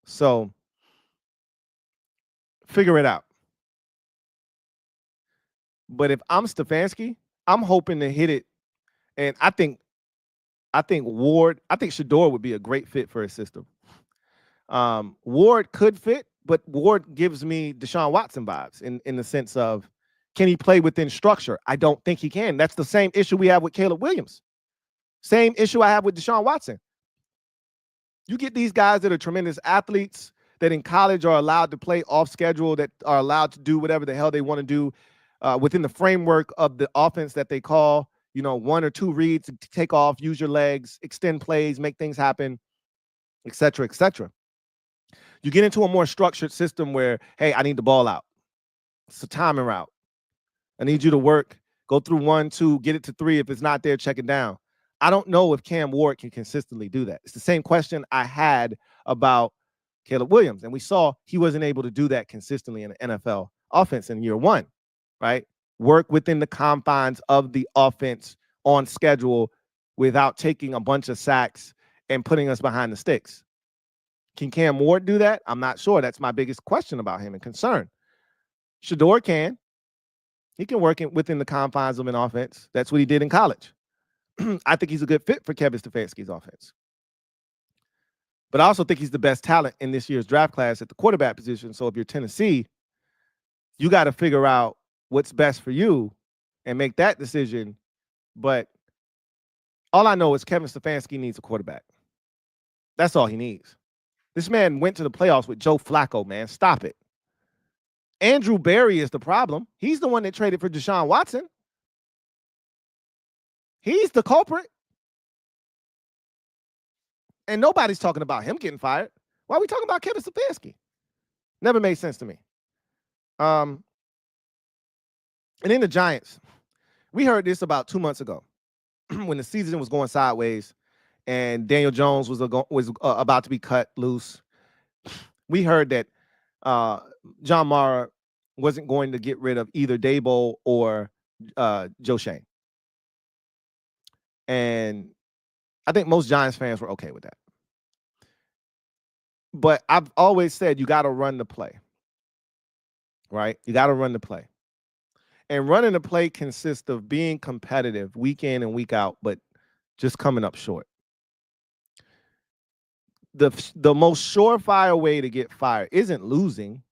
A: So figure it out. But if I'm Stefanski, I'm hoping to hit it. And I think Shador would be a great fit for his system. Ward could fit, but Ward gives me Deshaun Watson vibes in the sense of, can he play within structure? I don't think he can. That's the same issue we have with Caleb Williams. Same issue I have with Deshaun Watson. You get these guys that are tremendous athletes that in college are allowed to play off schedule, that are allowed to do whatever the hell they want to do within the framework of the offense that they call, you know, 1 or 2 reads to take off, use your legs, extend plays, make things happen, et cetera, et cetera. You get into a more structured system where, hey, I need the ball out. It's a timing route. I need you to work, go through 1, 2, get it to 3. If it's not there, check it down. I don't know if Cam Ward can consistently do that. It's the same question I had about Caleb Williams, and we saw he wasn't able to do that consistently in the NFL offense in year 1, right? Work within the confines of the offense on schedule without taking a bunch of sacks and putting us behind the sticks. Can Cam Ward do that? I'm not sure. That's my biggest question about him and concern. Shador can. He can work within the confines of an offense. That's what he did in college. I think he's a good fit for Kevin Stefanski's offense. But I also think he's the best talent in this year's draft class at the quarterback position. So if you're Tennessee, you got to figure out what's best for you and make that decision. But all I know is Kevin Stefanski needs a quarterback. That's all he needs. This man went to the playoffs with Joe Flacco, man. Stop it. Andrew Berry is the problem. He's the one that traded for Deshaun Watson. He's the culprit. And nobody's talking about him getting fired. Why are we talking about Kevin Stefanski? Never made sense to me. And then the Giants. We heard this about 2 months ago when the season was going sideways and Daniel Jones was about to be cut loose. We heard that John Mara wasn't going to get rid of either Dable or Joe Shane. And I think most Giants fans were okay with that. But I've always said you got to run the play, right? You got to run the play. And running the play consists of being competitive week in and week out, but just coming up short. The most surefire way to get fired isn't losing,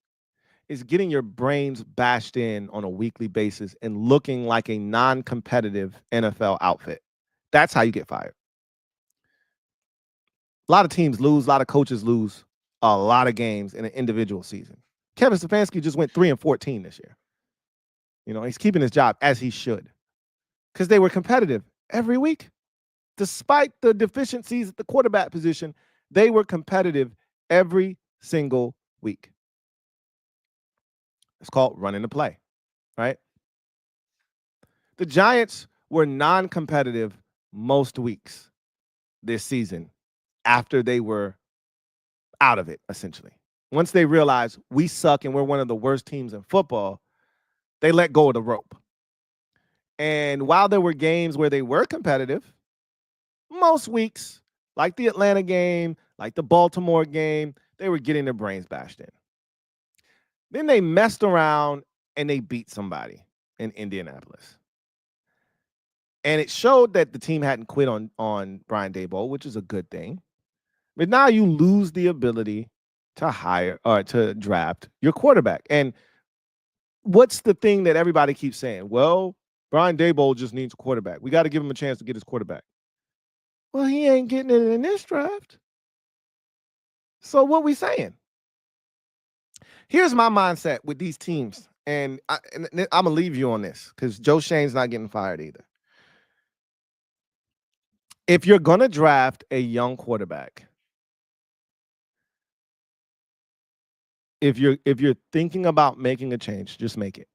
A: it's getting your brains bashed in on a weekly basis and looking like a non-competitive NFL outfit. That's how you get fired. A lot of teams lose, a lot of coaches lose a lot of games in an individual season. Kevin Stefanski just went 3-14 this year. You know, he's keeping his job as he should because they were competitive every week. Despite the deficiencies at the quarterback position, they were competitive every single week. It's called running the play, right? The Giants were non-competitive most weeks this season after they were out of it, essentially. Once they realized we suck and we're one of the worst teams in football, they let go of the rope. And while there were games where they were competitive, most weeks, like the Atlanta game, like the Baltimore game, they were getting their brains bashed in. Then they messed around and they beat somebody in Indianapolis. And it showed that the team hadn't quit on Brian Daboll, which is a good thing. But now you lose the ability to hire or to draft your quarterback. And what's the thing that everybody keeps saying? Well, Brian Daboll just needs a quarterback. We got to give him a chance to get his quarterback. Well, he ain't getting it in this draft. So what we saying? Here's my mindset with these teams. And I'm going to leave you on this because Joe Shane's not getting fired either. If you're going to draft a young quarterback, if you're thinking about making a change, just make it.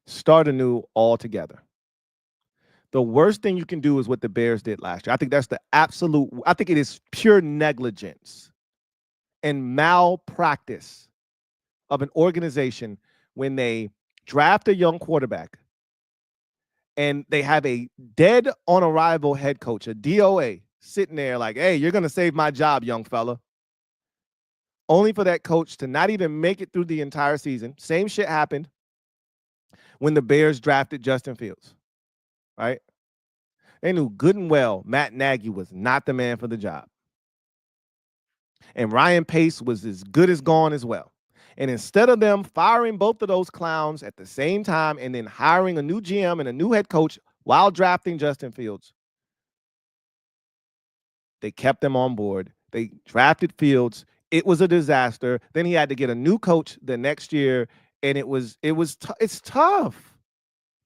A: Start anew altogether. The worst thing you can do is what the Bears did last year. I think that's I think it is pure negligence and malpractice of an organization when they draft a young quarterback and they have a dead on arrival head coach, a DOA, sitting there like, hey, you're going to save my job, young fella. Only for that coach to not even make it through the entire season. Same shit happened when the Bears drafted Justin Fields, right? They knew good and well Matt Nagy was not the man for the job. And Ryan Pace was as good as gone as well. And instead of them firing both of those clowns at the same time and then hiring a new GM and a new head coach while drafting Justin Fields, they kept them on board. They drafted Fields. It was a disaster. Then he had to get a new coach the next year, and it's tough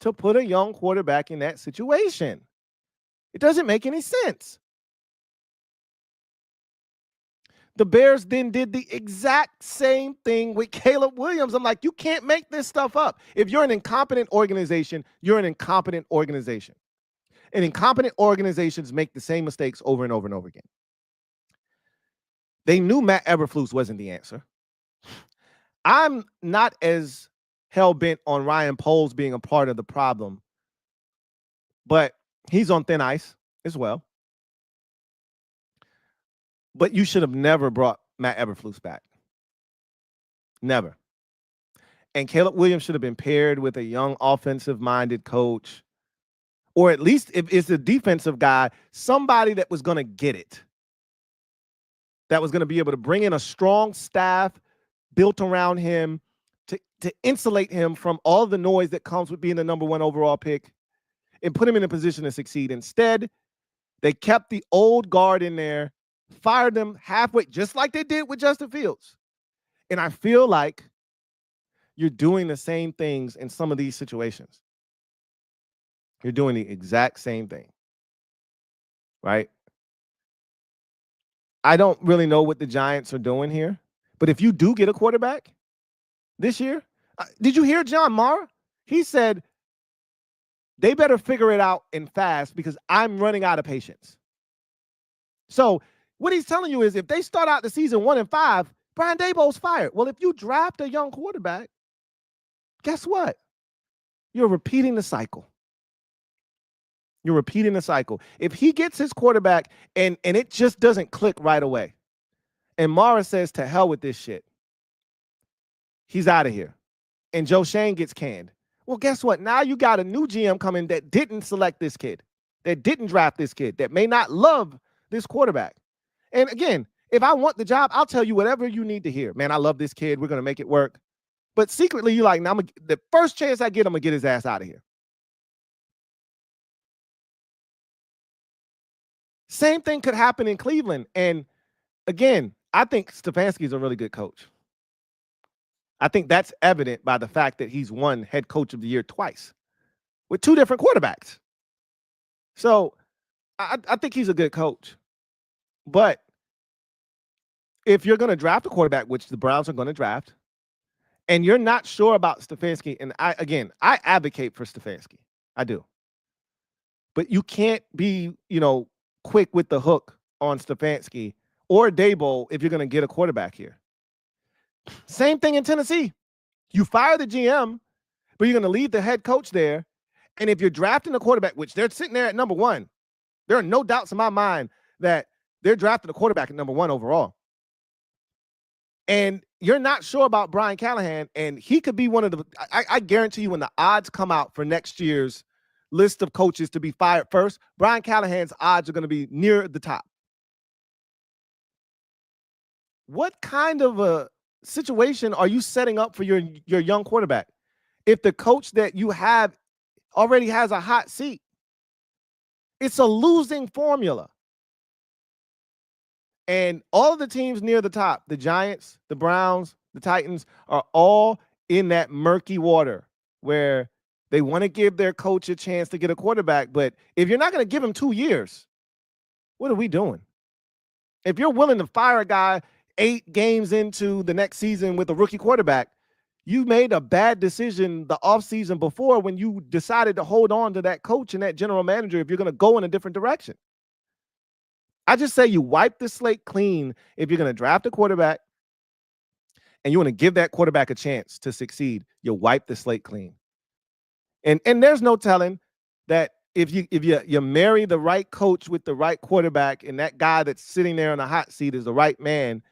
A: to put a young quarterback in that situation. It doesn't make any sense. The Bears then did the exact same thing with Caleb Williams. I'm like, you can't make this stuff up. If you're an incompetent organization, you're an incompetent organization. And incompetent organizations make the same mistakes over and over and over again. They knew Matt Eberflus wasn't the answer. I'm not as hell-bent on Ryan Poles being a part of the problem, but he's on thin ice as well. But you should have never brought Matt Eberflus back. Never. And Caleb Williams should have been paired with a young offensive-minded coach, or at least if it's a defensive guy, somebody that was going to get it, that was going to be able to bring in a strong staff built around him to insulate him from all the noise that comes with being the number 1 overall pick and put him in a position to succeed. Instead, they kept the old guard in there, fired them halfway, just like they did with Justin Fields. And I feel like you're doing the same things in some of these situations. You're doing the exact same thing, right? I don't really know what the Giants are doing here, but if you do get a quarterback this year, did you hear John Mara? He said they better figure it out and fast because I'm running out of patience. So what he's telling you is if they start out the season 1-5, Brian Daboll's fired. Well, if you draft a young quarterback, guess what? You're repeating the cycle. You're repeating the cycle. If he gets his quarterback and it just doesn't click right away, and Mara says to hell with this shit, he's out of here. And Joe Shane gets canned. Well, guess what? Now you got a new GM coming that didn't select this kid, that didn't draft this kid, that may not love this quarterback. And again, if I want the job, I'll tell you whatever you need to hear. Man, I love this kid. We're going to make it work. But secretly, you're like, now the first chance I get, I'm going to get his ass out of here. Same thing could happen in Cleveland. And again, I think Stefanski's a really good coach. I think that's evident by the fact that he's won head coach of the year twice with 2 different quarterbacks. So I think he's a good coach. But if you're going to draft a quarterback, which the Browns are going to draft, and you're not sure about Stefanski, and I advocate for Stefanski. I do. But you can't be, quick with the hook on Stefanski or Daboll if you're going to get a quarterback here. Same thing in Tennessee. You fire the GM, but you're going to leave the head coach there. And if you're drafting a quarterback, which they're sitting there at number 1, there are no doubts in my mind that they're drafting a quarterback at number 1 overall. And you're not sure about Brian Callahan, and he could be one of the – I guarantee you when the odds come out for next year's list of coaches to be fired first, Brian Callahan's odds are going to be near the top. What kind of a situation are you setting up for your young quarterback if the coach that you have already has a hot seat? It's a losing formula. And all of the teams near the top, the Giants, the Browns, the Titans, are all in that murky water where they want to give their coach a chance to get a quarterback. But if you're not going to give him 2 years, what are we doing? If you're willing to fire a guy 8 games into the next season with a rookie quarterback, you made a bad decision the offseason before when you decided to hold on to that coach and that general manager if you're going to go in a different direction. I just say you wipe the slate clean if you're going to draft a quarterback and you want to give that quarterback a chance to succeed. You wipe the slate clean. And there's no telling that if you marry the right coach with the right quarterback and that guy that's sitting there on the hot seat is the right man,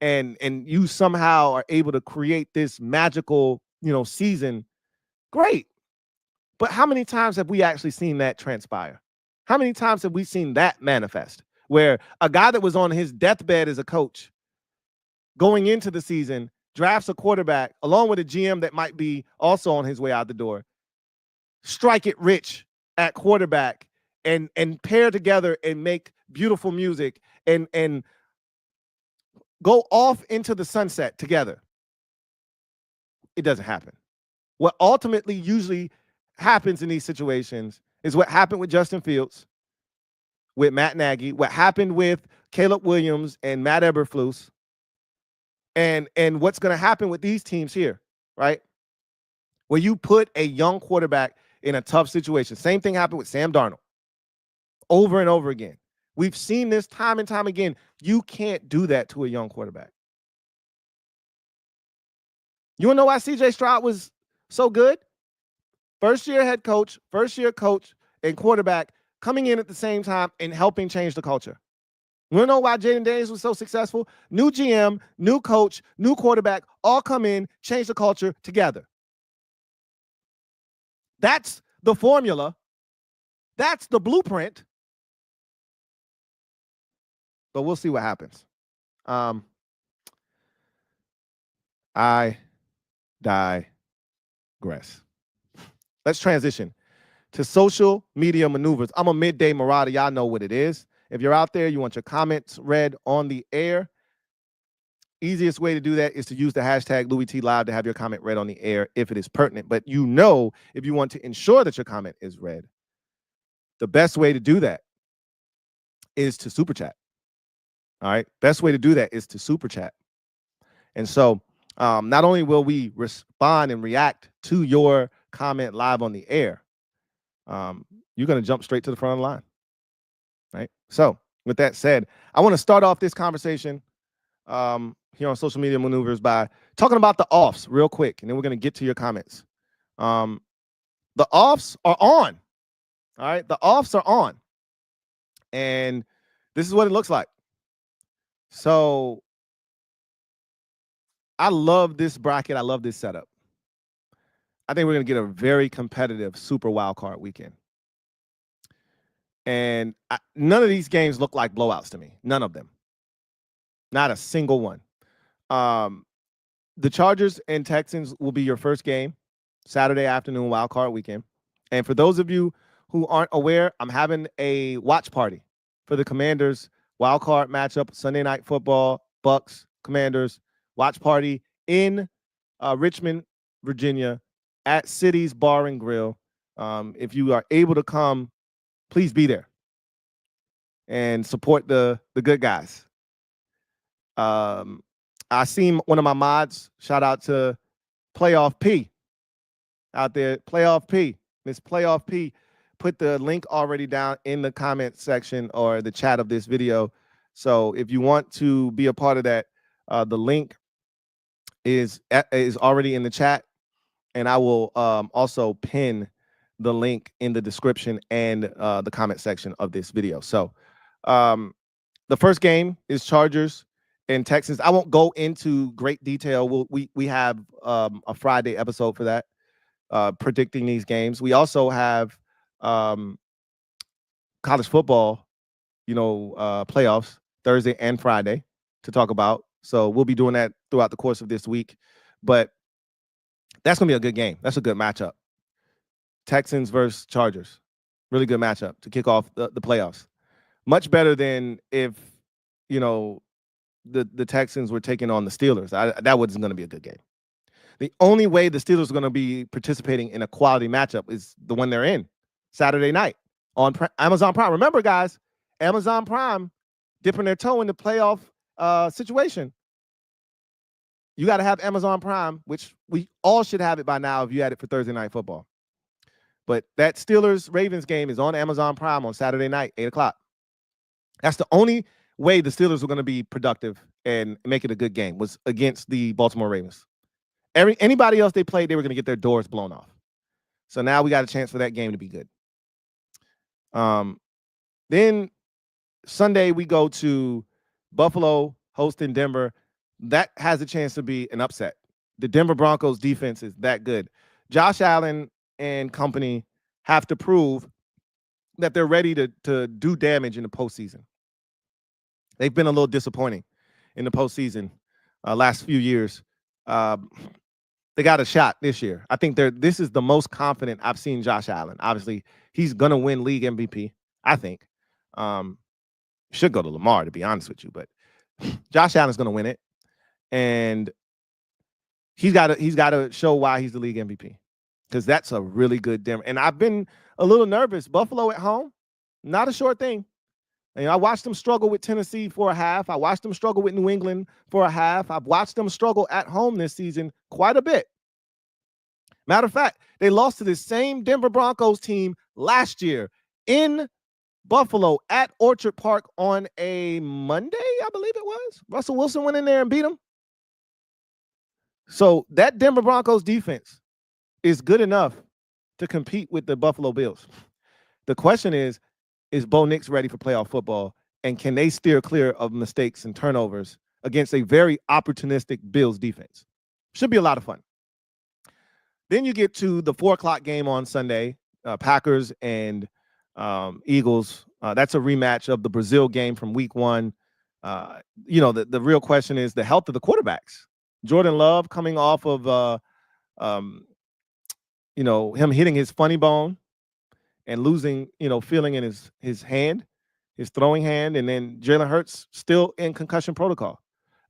A: and you somehow are able to create this magical, season, great. But how many times have we actually seen that transpire? How many times have we seen that manifest? Where a guy that was on his deathbed as a coach going into the season drafts a quarterback along with a GM that might be also on his way out the door, strike it rich at quarterback and pair together and make beautiful music and go off into the sunset together. It doesn't happen. What ultimately usually happens in these situations is what happened with Justin Fields, with Matt Nagy, what happened with Caleb Williams and Matt Eberflus, and what's going to happen with these teams here, right? Where you put a young quarterback in a tough situation. Same thing happened with Sam Darnold over and over again. We've seen this time and time again. You can't do that to a young quarterback. You want to know why C.J. Stroud was so good? First-year head coach, first-year coach, and quarterback coming in at the same time and helping change the culture. You want to know why Jaden Daniels was so successful? New GM, new coach, new quarterback, all come in, change the culture together. That's the formula. That's the blueprint. But we'll see what happens. I digress. Let's transition to social media maneuvers. I'm a midday marauder. Y'all know what it is. If you're out there, you want your comments read on the air, easiest way to do that is to use the hashtag LouieTLive to have your comment read on the air if it is pertinent. But you know, if you want to ensure that your comment is read, the best way to do that is to super chat. All right. Best way to do that is to super chat. And so not only will we respond and react to your comment live on the air, you're going to jump straight to the front of the line. Right. So with that said, I want to start off this conversation here on social media maneuvers by talking about the offs real quick, and then we're going to get to your comments. The offs are on. All right. The offs are on. And this is what it looks like. So I love this bracket. I love this setup. I think we're going to get a very competitive super wild card weekend. And none of these games look like blowouts to me. None of them. Not a single one. The Chargers and Texans will be your first game, Saturday afternoon wild card weekend. And for those of you who aren't aware, I'm having a watch party for the Commanders wild card matchup, Sunday Night Football, Bucks, Commanders, watch party in Richmond, Virginia, at City's Bar and Grill. If you are able to come, please be there and support the good guys. I seen one of my mods, shout out to Playoff P out there. Playoff P, Miss Playoff P, put the link already down in the comment section or the chat of this video. So if you want to be a part of that, the link is already in the chat, and I will also pin the link in the description and the comment section of this video. So the first game is Chargers and Texans. I won't go into great detail. We have a Friday episode for that, predicting these games. We also have college football, playoffs Thursday and Friday to talk about. So we'll be doing that throughout the course of this week. But that's going to be a good game. That's a good matchup. Texans versus Chargers. Really good matchup to kick off the playoffs. Much better than if, the Texans were taking on the Steelers. That wasn't going to be a good game. The only way the Steelers are going to be participating in a quality matchup is the one they're in Saturday night on Amazon Prime. Remember, guys, Amazon Prime dipping their toe in the playoff situation. You got to have Amazon Prime, which we all should have it by now if you had it for Thursday Night Football. But that Steelers-Ravens game is on Amazon Prime on Saturday night, 8 o'clock. That's the only way the Steelers were going to be productive and make it a good game, was against the Baltimore Ravens. Anybody else they played, they were going to get their doors blown off. So now we got a chance for that game to be good. Then Sunday we go to Buffalo hosting Denver. That has a chance to be an upset. The Denver Broncos defense is that good. Josh Allen and company have to prove that they're ready to do damage in the postseason. They've been a little disappointing in the postseason last few years. They got a shot this year. I think this is the most confident I've seen Josh Allen. Obviously, he's going to win league MVP, I think. Should go to Lamar, to be honest with you, but Josh Allen's going to win it. And he's got to show why he's the league MVP, because that's a really good Denver. And I've been a little nervous. Buffalo at home, not a short thing. And I watched them struggle with Tennessee for a half. I watched them struggle with New England for a half. I've watched them struggle at home this season quite a bit. Matter of fact, they lost to the same Denver Broncos team last year in Buffalo at Orchard Park on a Monday, I believe it was. Russell Wilson went in there and beat them. So that Denver Broncos defense is good enough to compete with the Buffalo Bills. The question is Bo Nix ready for playoff football? And can they steer clear of mistakes and turnovers against a very opportunistic Bills defense? Should be a lot of fun. Then you get to the 4:00 game on Sunday, Packers and Eagles. That's a rematch of the Brazil game from week 1. The real question is the health of the quarterbacks. Jordan Love coming off of him hitting his funny bone and losing, feeling in his hand, his throwing hand, and then Jalen Hurts still in concussion protocol.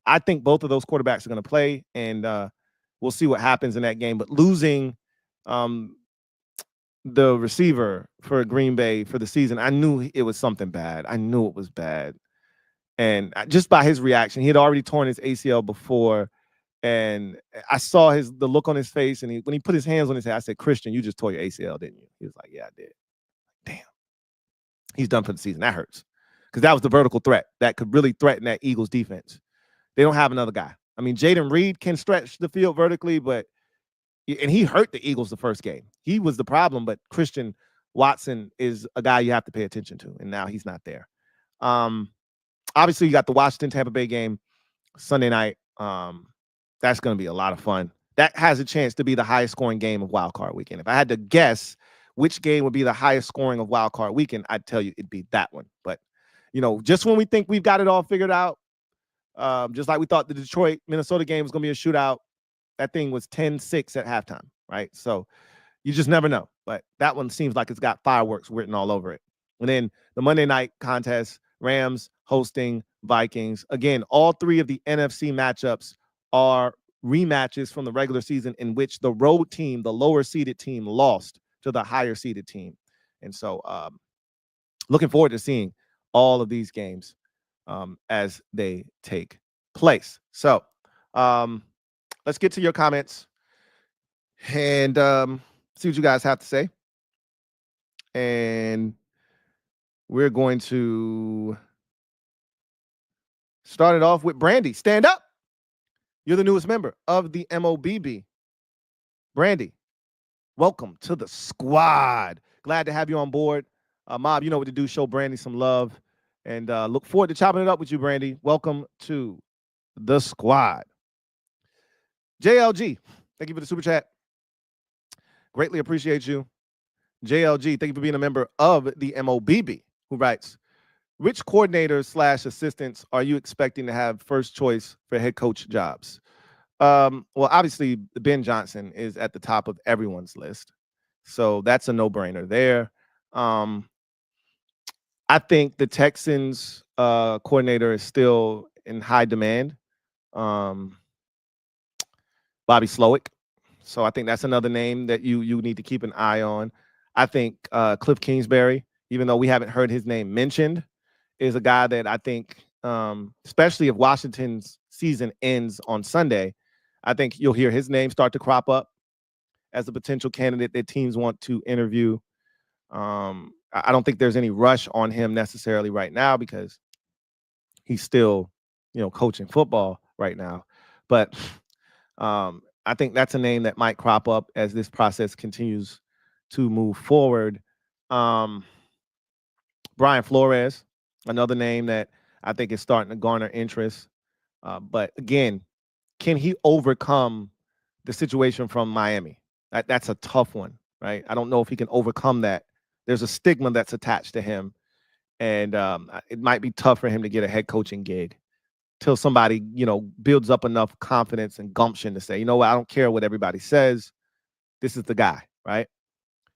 A: I think both of those quarterbacks are going to play, and we'll see what happens in that game. But losing the receiver for Green Bay for the season, I knew it was something bad. I knew it was bad. And just by his reaction, he had already torn his ACL before. And I saw the look on his face. And when he put his hands on his head, I said, Christian, you just tore your ACL, didn't you? He was like, yeah, I did. Damn. He's done for the season. That hurts. Because that was the vertical threat that could really threaten that Eagles defense. They don't have another guy. I mean, Jaden Reed can stretch the field vertically, and he hurt the Eagles the first game. He was the problem, but Christian Watson is a guy you have to pay attention to, and now he's not there. Obviously, you got the Washington-Tampa Bay game Sunday night. That's going to be a lot of fun. That has a chance to be the highest scoring game of Wild Card Weekend. If I had to guess which game would be the highest scoring of Wild Card Weekend, I'd tell you it'd be that one. But, just when we think we've got it all figured out, just like we thought the Detroit-Minnesota game was going to be a shootout, that thing was 10-6 at halftime, right? So you just never know. But that one seems like it's got fireworks written all over it. And then the Monday night contest, Rams hosting Vikings. Again, all 3 of the NFC matchups are rematches from the regular season in which the road team, the lower-seeded team, lost to the higher-seeded team. And so looking forward to seeing all of these games as they take place. So let's get to your comments and see what you guys have to say. And we're going to start it off with Brandy. Stand up. You're the newest member of the MOBB. Brandy, welcome to the squad. Glad to have you on board. Mob, you know what to do. Show Brandy some love. And look forward to chopping it up with you, Brandy. Welcome to the squad. JLG, thank you for the super chat. Greatly appreciate you. JLG, thank you for being a member of the MOBB, who writes, which coordinators / assistants are you expecting to have first choice for head coach jobs? Well, obviously, Ben Johnson is at the top of everyone's list. So that's a no-brainer there. I think the Texans coordinator is still in high demand. Bobby Slowick. So I think that's another name that you need to keep an eye on. I think Cliff Kingsbury, even though we haven't heard his name mentioned, is a guy that I think, especially if Washington's season ends on Sunday, I think you'll hear his name start to crop up as a potential candidate that teams want to interview. I don't think there's any rush on him necessarily right now because he's still, coaching football right now. But I think that's a name that might crop up as this process continues to move forward. Brian Flores, another name that I think is starting to garner interest. But again, can he overcome the situation from Miami? That's a tough one, right? I don't know if he can overcome that. There's a stigma that's attached to him. And it might be tough for him to get a head coaching gig till somebody, builds up enough confidence and gumption to say, you know what, I don't care what everybody says. This is the guy, right?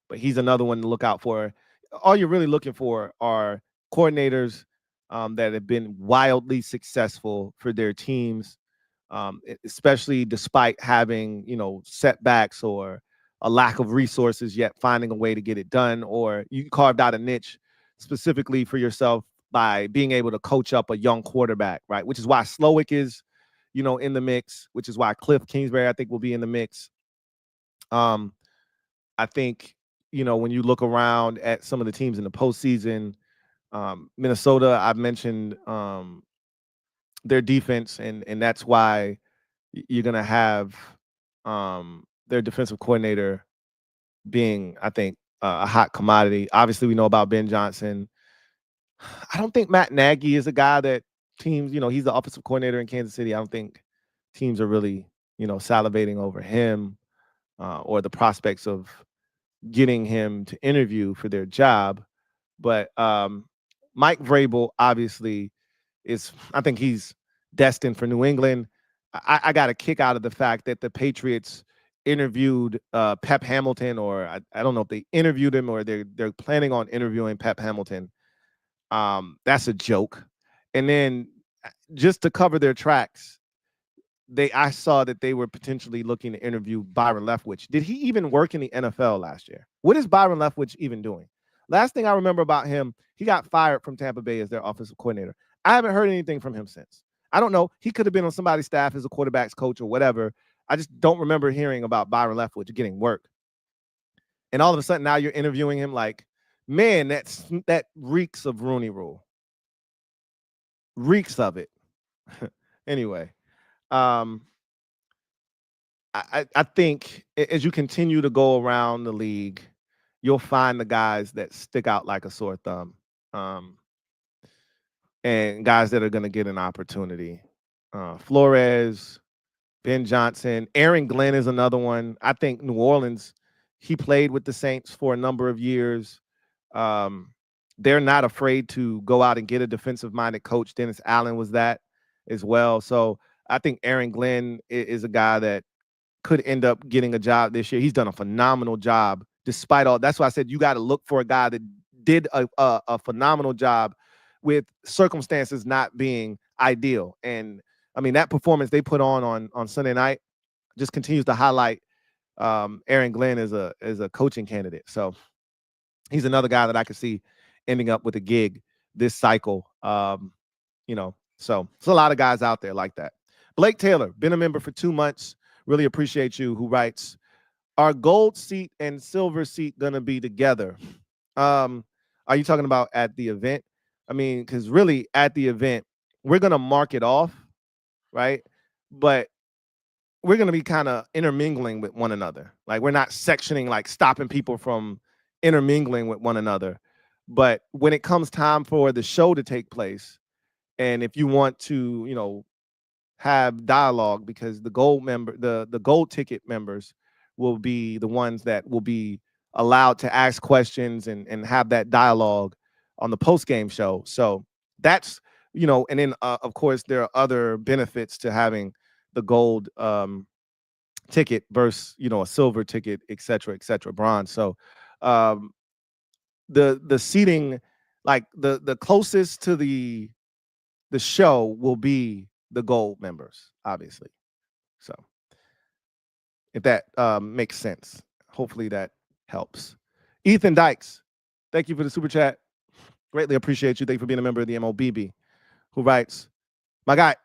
A: But he's another one to look out for. All you're really looking for are coordinators that have been wildly successful for their teams, especially despite having, setbacks or a lack of resources, yet finding a way to get it done. Or you carved out a niche specifically for yourself by being able to coach up a young quarterback, right? Which is why Slowick is, in the mix, which is why Cliff Kingsbury, I think, will be in the mix. I think, when you look around at some of the teams in the postseason, Minnesota, I've mentioned their defense, and that's why you're going to have their defensive coordinator being, I think, a hot commodity. Obviously, we know about Ben Johnson. I don't think Matt Nagy is a guy that teams, he's the offensive coordinator in Kansas City. I don't think teams are really salivating over him or the prospects of getting him to interview for their job. But Mike Vrabel obviously I think he's destined for New England. I got a kick out of the fact that the Patriots interviewed Pep Hamilton, or I don't know if they interviewed him or they're planning on interviewing Pep Hamilton. That's a joke. And then just to cover their tracks, I saw that they were potentially looking to interview Byron Leftwich. Did he even work in the NFL last year? What is Byron Leftwich even doing? Last thing I remember about him, he got fired from Tampa Bay as their offensive coordinator. I haven't heard anything from him since. I don't know. He could have been on somebody's staff as a quarterback's coach or whatever. I just don't remember hearing about Byron Leftwich getting work. And all of a sudden now you're interviewing him. Like, man, that reeks of Rooney Rule. Reeks of it. Anyway. I think as you continue to go around the league, you'll find the guys that stick out like a sore thumb, and guys that are going to get an opportunity. Flores, Ben Johnson, Aaron Glenn is another one. I think New Orleans, he played with the Saints for a number of years. They're not afraid to go out and get a defensive-minded coach. Dennis Allen was that as well. So I think Aaron Glenn is a guy that could end up getting a job this year. He's done a phenomenal job despite all. That's why I said you got to look for a guy that did a phenomenal job with circumstances not being ideal. And I mean, that performance they put on Sunday night just continues to highlight Aaron Glenn as a coaching candidate. So he's another guy that I could see ending up with a gig this cycle. So there's a lot of guys out there like that. Blake Taylor, been a member for 2 months. Really appreciate you, who writes, are gold seat and silver seat going to be together? Are you talking about at the event? I mean, because really at the event, we're going to mark it off, right? But we're going to be kind of intermingling with one another. Like, we're not sectioning, like stopping people from intermingling with one another. But when it comes time for the show to take place, and if you want to, have dialogue, because the gold ticket members will be the ones that will be allowed to ask questions and have that dialogue on the post-game show. So that's, and then of course there are other benefits to having the gold ticket versus, a silver ticket, et cetera, bronze. So the seating, like the closest to the show will be the gold members, obviously. So if that makes sense, hopefully that helps. Ethan Dykes, thank you for the super chat. Greatly appreciate you. Thank you for being a member of the MOBB, who writes, my guy,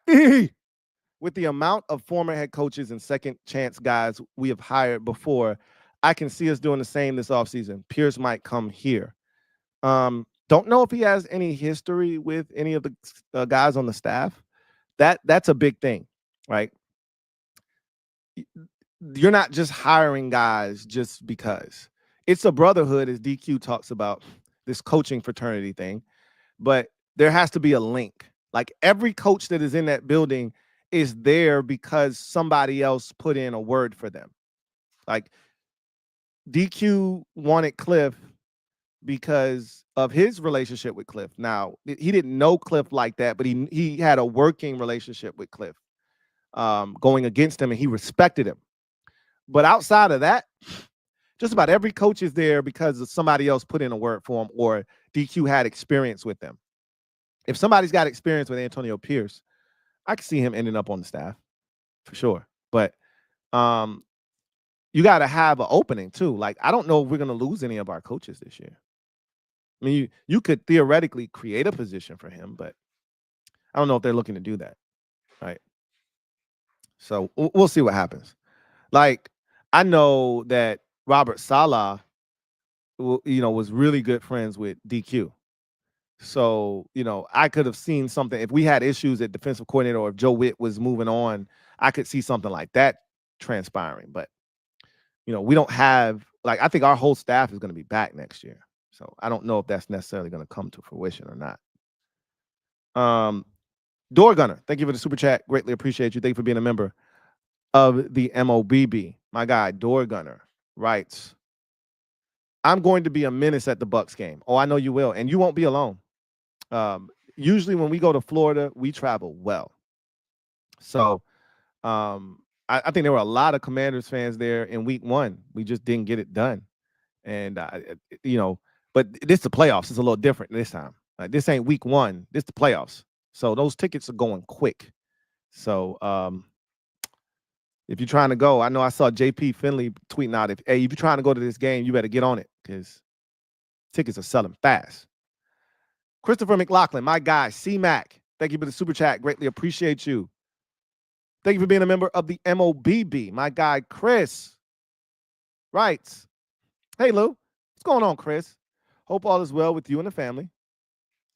A: with the amount of former head coaches and second chance guys we have hired before, I can see us doing the same this offseason. Pierce might come here. Don't know if he has any history with any of the guys on the staff. That's a big thing, right? You're not just hiring guys just because. It's a brotherhood, as DQ talks about, this coaching fraternity thing, but there has to be a link. Like, every coach that is in that building is there because somebody else put in a word for them. Like, DQ wanted Cliff because of his relationship with Cliff. Now, he didn't know Cliff like that, but he had a working relationship with Cliff going against him, and he respected him. But outside of that, just about every coach is there because somebody else put in a word for him, or DQ had experience with them. If somebody's got experience with Antonio Pierce, I can see him ending up on the staff for sure. But you got to have an opening too. Like, I don't know if we're going to lose any of our coaches this year. I mean, you could theoretically create a position for him, but I don't know if they're looking to do that, right? So we'll see what happens. Like, I know that Robert Saleh, was really good friends with DQ. So, I could have seen something. If we had issues at defensive coordinator, or if Joe Witt was moving on, I could see something like that transpiring. But, we don't have, like, I think our whole staff is going to be back next year. So I don't know if that's necessarily going to come to fruition or not. Door Gunner, thank you for the super chat. Greatly appreciate you. Thank you for being a member. of the MOBB, my guy, Door Gunner, writes, I'm going to be a menace at the Bucks game. Oh, I know you will. And you won't be alone. Usually when we go to Florida, we travel well. So I think there were a lot of Commanders fans there in week 1. We just didn't get it done. And, but this is the playoffs. It's a little different this time. This ain't week 1. This is the playoffs. So those tickets are going quick. So if you're trying to go, I know I saw JP Finley tweeting out, if you're trying to go to this game, you better get on it because tickets are selling fast. Christopher McLaughlin, my guy, C-Mac, thank you for the super chat. Greatly appreciate you. Thank you for being a member of the MOBB. My guy, Chris, writes, hey, Lou, what's going on, Chris? Hope all is well with you and the family.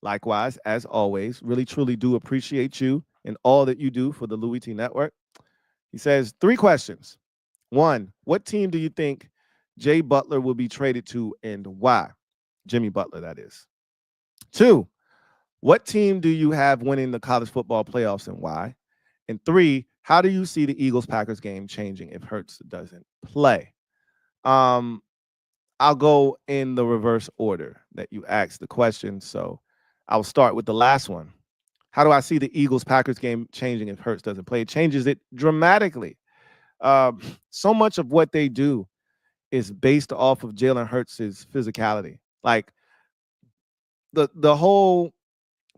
A: Likewise, as always, really, truly do appreciate you and all that you do for the Louie T Network. He says, 3 questions. 1, what team do you think Jay Butler will be traded to and why? Jimmy Butler, that is. 2, what team do you have winning the college football playoffs and why? And 3, how do you see the Eagles-Packers game changing if Hurts doesn't play? I'll go in the reverse order that you asked the question. So I'll start with the last one. How do I see the Eagles-Packers game changing if Hurts doesn't play? It changes it dramatically. So much of what they do is based off of Jalen Hurts' physicality. Like the whole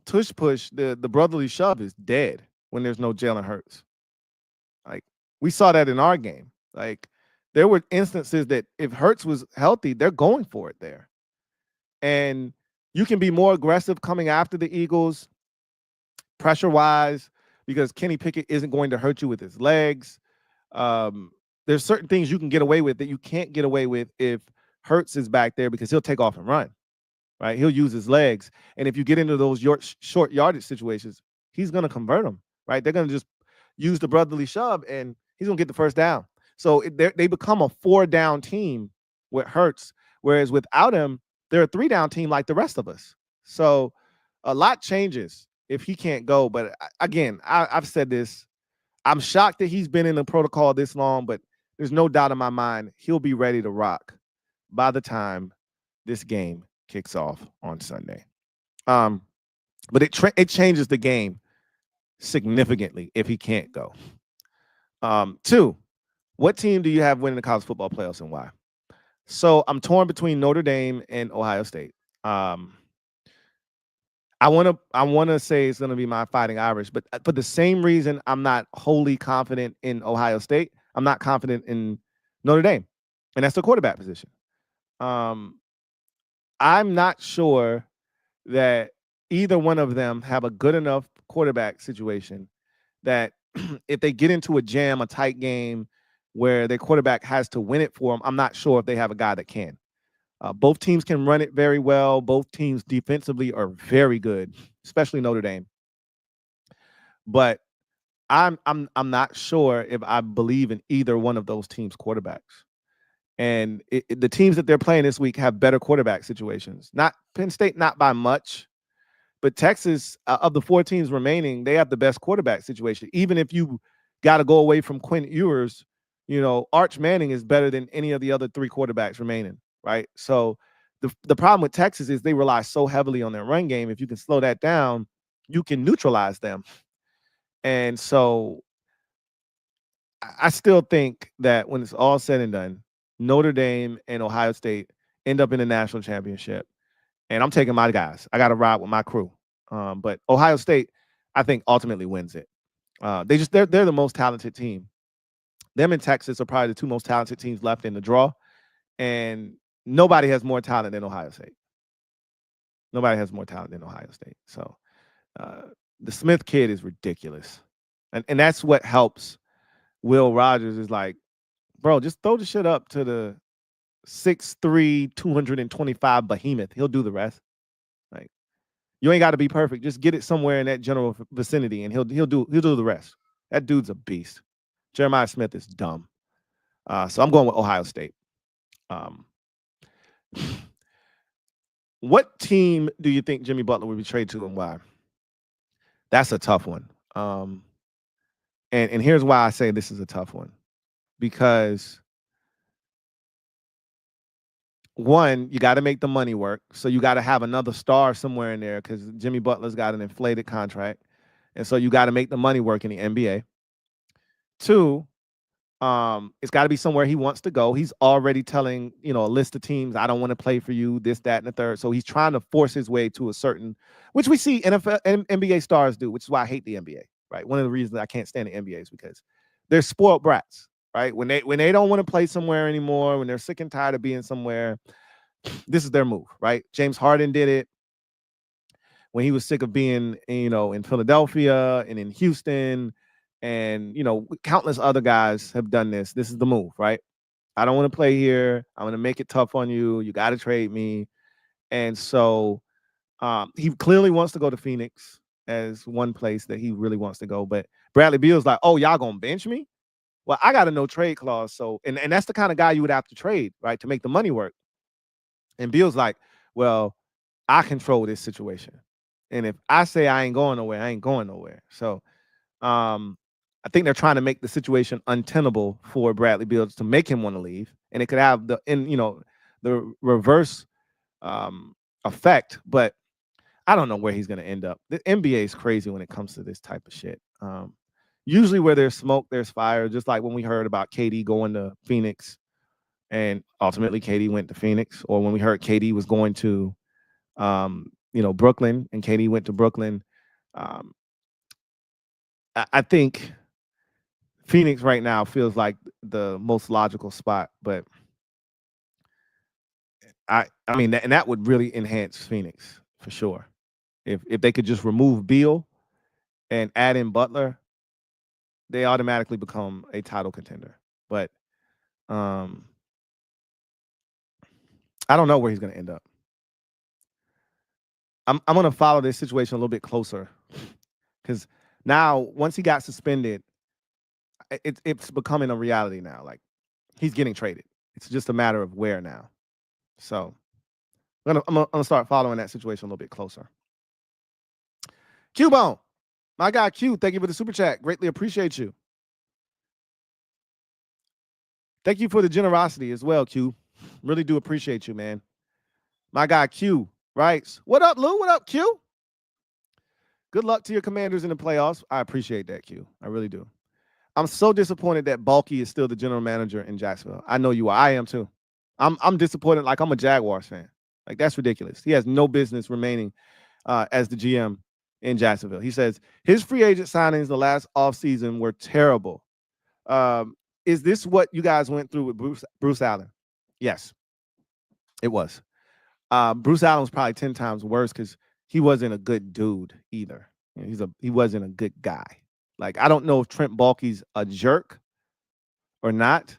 A: tush push, the brotherly shove is dead when there's no Jalen Hurts. Like we saw that in our game. Like there were instances that if Hurts was healthy, they're going for it there. And you can be more aggressive coming after the Eagles pressure-wise because Kenny Pickett isn't going to hurt you with his legs. There's certain things you can get away with that you can't get away with if Hurts is back there because he'll take off and run, right? He'll use his legs. And if you get into those short yardage situations, he's going to convert them, right? They're going to just use the brotherly shove and he's going to get the first down. So they become a 4-down team with Hurts, whereas without him, they're a 3-down team like the rest of us. So a lot changes if he can't go. But again, I've said this. I'm shocked that he's been in the protocol this long, but there's no doubt in my mind he'll be ready to rock by the time this game kicks off on Sunday. But it changes the game significantly if he can't go. 2, what team do you have winning the college football playoffs and why? So I'm torn between Notre Dame and Ohio State. I want to say it's going to be my Fighting Irish, but for the same reason I'm not wholly confident in Ohio State, I'm not confident in Notre Dame, and that's the quarterback position. I'm not sure that either one of them have a good enough quarterback situation that if they get into a jam, a tight game where their quarterback has to win it for them, I'm not sure if they have a guy that can. Both teams can run it very well. Both teams defensively are very good, especially Notre Dame. But I'm not sure if I believe in either one of those teams' quarterbacks. And the teams that they're playing this week have better quarterback situations. Not Penn State, not by much, but Texas, of the 4 teams remaining, they have the best quarterback situation. Even if you got to go away from Quinn Ewers, Arch Manning is better than any of the other 3 quarterbacks remaining, right? So the problem with Texas is they rely so heavily on their run game. If you can slow that down, you can neutralize them. And so I still think that when it's all said and done, Notre Dame and Ohio State end up in the national championship. And I'm taking my guys. I got to ride with my crew. But Ohio State, I think, ultimately wins it. They're the most talented team. Them and Texas are probably the 2 most talented teams left in the draw. And nobody has more talent than Ohio State. Nobody has more talent than Ohio State. So the Smith kid is ridiculous. And that's what helps Will Rodgers is like, bro, just throw the shit up to the 6'3", 225 behemoth. He'll do the rest. Like, you ain't got to be perfect. Just get it somewhere in that general vicinity, and he'll do the rest. That dude's a beast. Jeremiah Smith is dumb. So I'm going with Ohio State. What team do you think Jimmy Butler would be traded to and why? That's a tough one. And here's why I say this is a tough one. Because one, you got to make the money work. So you got to have another star somewhere in there because Jimmy Butler's got an inflated contract. And so you got to make the money work in the NBA. Two, it's got to be somewhere he wants to go. He's already telling, a list of teams, I don't want to play for you, this, that, and the third. So he's trying to force his way to a certain, which we see NFL and NBA stars do, which is why I hate the NBA, right? One of the reasons I can't stand the NBA is because they're spoiled brats, right? When they don't want to play somewhere anymore, when they're sick and tired of being somewhere, this is their move, right? James Harden did it when he was sick of being, in Philadelphia and in Houston. And, countless other guys have done this. This is the move, right? I don't want to play here. I'm going to make it tough on you. You got to trade me. And so he clearly wants to go to Phoenix as one place that he really wants to go. But Bradley Beal's like, oh, y'all going to bench me? Well, I got a no trade clause. So, and that's the kind of guy you would have to trade, right, to make the money work. And Beal's like, well, I control this situation. And if I say I ain't going nowhere, I ain't going nowhere. So, I think they're trying to make the situation untenable for Bradley Beal to make him want to leave, and it could have the reverse effect. But I don't know where he's going to end up. The NBA is crazy when it comes to this type of shit. Usually, where there's smoke, there's fire. Just like when we heard about KD going to Phoenix, and ultimately KD went to Phoenix, or when we heard KD was going to, Brooklyn, and KD went to Brooklyn. I think Phoenix right now feels like the most logical spot, but I mean, that would really enhance Phoenix for sure. If they could just remove Beal and add in Butler, they automatically become a title contender. But I don't know where he's going to end up. I'm going to follow this situation a little bit closer because now once he got suspended, it's becoming a reality now. Like, he's getting traded. It's just a matter of where now. So I'm gonna start following that situation a little bit closer. Q-Bone, my guy Q, thank you for the super chat. Greatly appreciate you. Thank you for the generosity as well, Q. Really do appreciate you, man. My guy Q writes, what up, Lou? What up, Q? Good luck to your Commanders in the playoffs. I appreciate that, Q. I really do. I'm so disappointed that Balky is still the general manager in Jacksonville. I know you are. I am too. I'm disappointed. Like, I'm a Jaguars fan. Like, that's ridiculous. He has no business remaining as the GM in Jacksonville. He says his free agent signings the last offseason were terrible. Is this what you guys went through with Bruce Allen? Yes, it was. Bruce Allen was probably 10 times worse because he wasn't a good dude either. He wasn't a good guy. Like, I don't know if Trent Baalke's a jerk or not,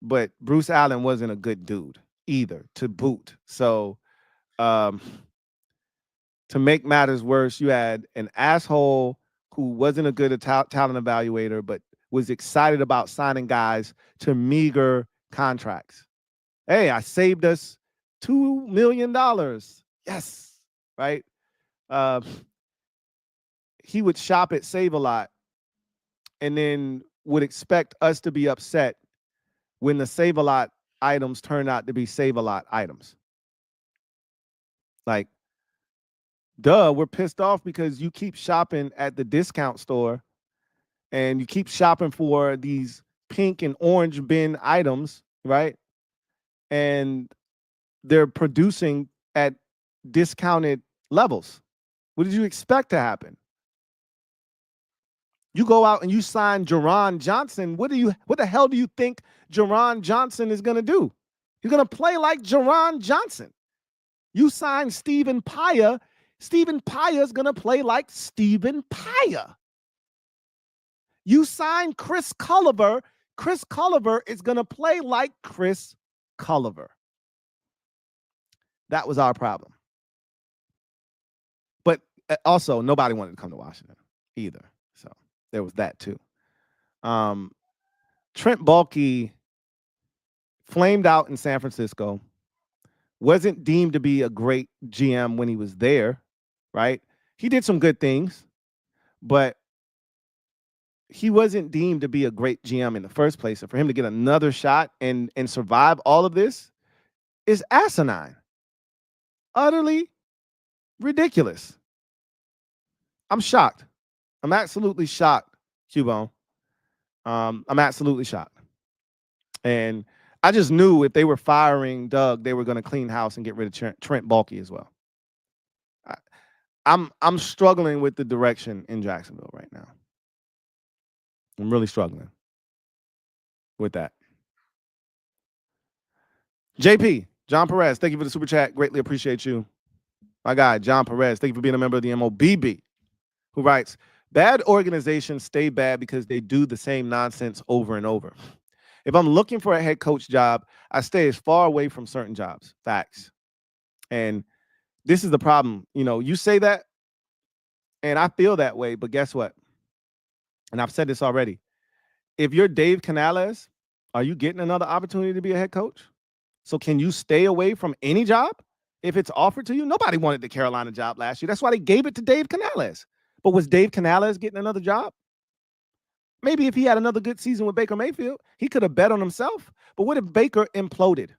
A: but Bruce Allen wasn't a good dude either, to boot. So to make matters worse, you had an asshole who wasn't a good talent evaluator, but was excited about signing guys to meager contracts. Hey, I saved us $2 million. Yes, right? He would shop at Save-A-Lot and then would expect us to be upset when the Save-A-Lot items turn out to be Save-A-Lot items. Like, duh, we're pissed off because you keep shopping at the discount store and you keep shopping for these pink and orange bin items, right? And they're producing at discounted levels. What did you expect to happen? You go out and you sign Jerron Johnson. What the hell do you think Jerron Johnson is going to do? He's going to play like Jerron Johnson. You sign Stephen Paya. Stephen Paya is going to play like Stephen Paya. You sign Chris Culliver. Chris Culliver is going to play like Chris Culliver. That was our problem. But also, nobody wanted to come to Washington either. So there was that too. Trent Baalke flamed out in San Francisco. Wasn't deemed to be a great GM when he was there, right? He did some good things, but he wasn't deemed to be a great GM in the first place. And for him to get another shot and survive all of this is asinine. Utterly ridiculous. I'm shocked. I'm absolutely shocked, Cubone. I'm absolutely shocked. And I just knew if they were firing Doug, they were going to clean house and get rid of Trent Baalke as well. I'm struggling with the direction in Jacksonville right now. I'm really struggling with that. JP, John Perez, thank you for the super chat. Greatly appreciate you. My guy, John Perez, thank you for being a member of the MOBB, who writes, bad organizations stay bad because they do the same nonsense over and over. If I'm looking for a head coach job, I stay as far away from certain jobs. Facts. And this is the problem. You know, you say that, and I feel that way, but guess what? And I've said this already. If you're Dave Canales, are you getting another opportunity to be a head coach? So can you stay away from any job if it's offered to you? Nobody wanted the Carolina job last year. That's why they gave it to Dave Canales. But was Dave Canales getting another job? Maybe if he had another good season with Baker Mayfield, he could have bet on himself. But what if Baker imploded?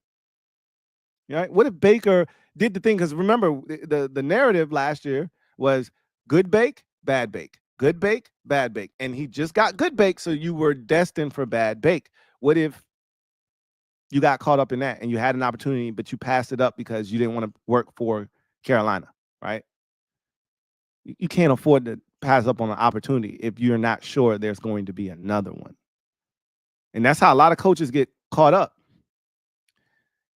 A: Right? What if Baker did the thing? Because remember, the narrative last year was good bake, bad bake. Good bake, bad bake. And he just got good bake, so you were destined for bad bake. What if you got caught up in that and you had an opportunity, but you passed it up because you didn't want to work for Carolina, right? You can't afford to pass up on an opportunity if you're not sure there's going to be another one. And that's how a lot of coaches get caught up.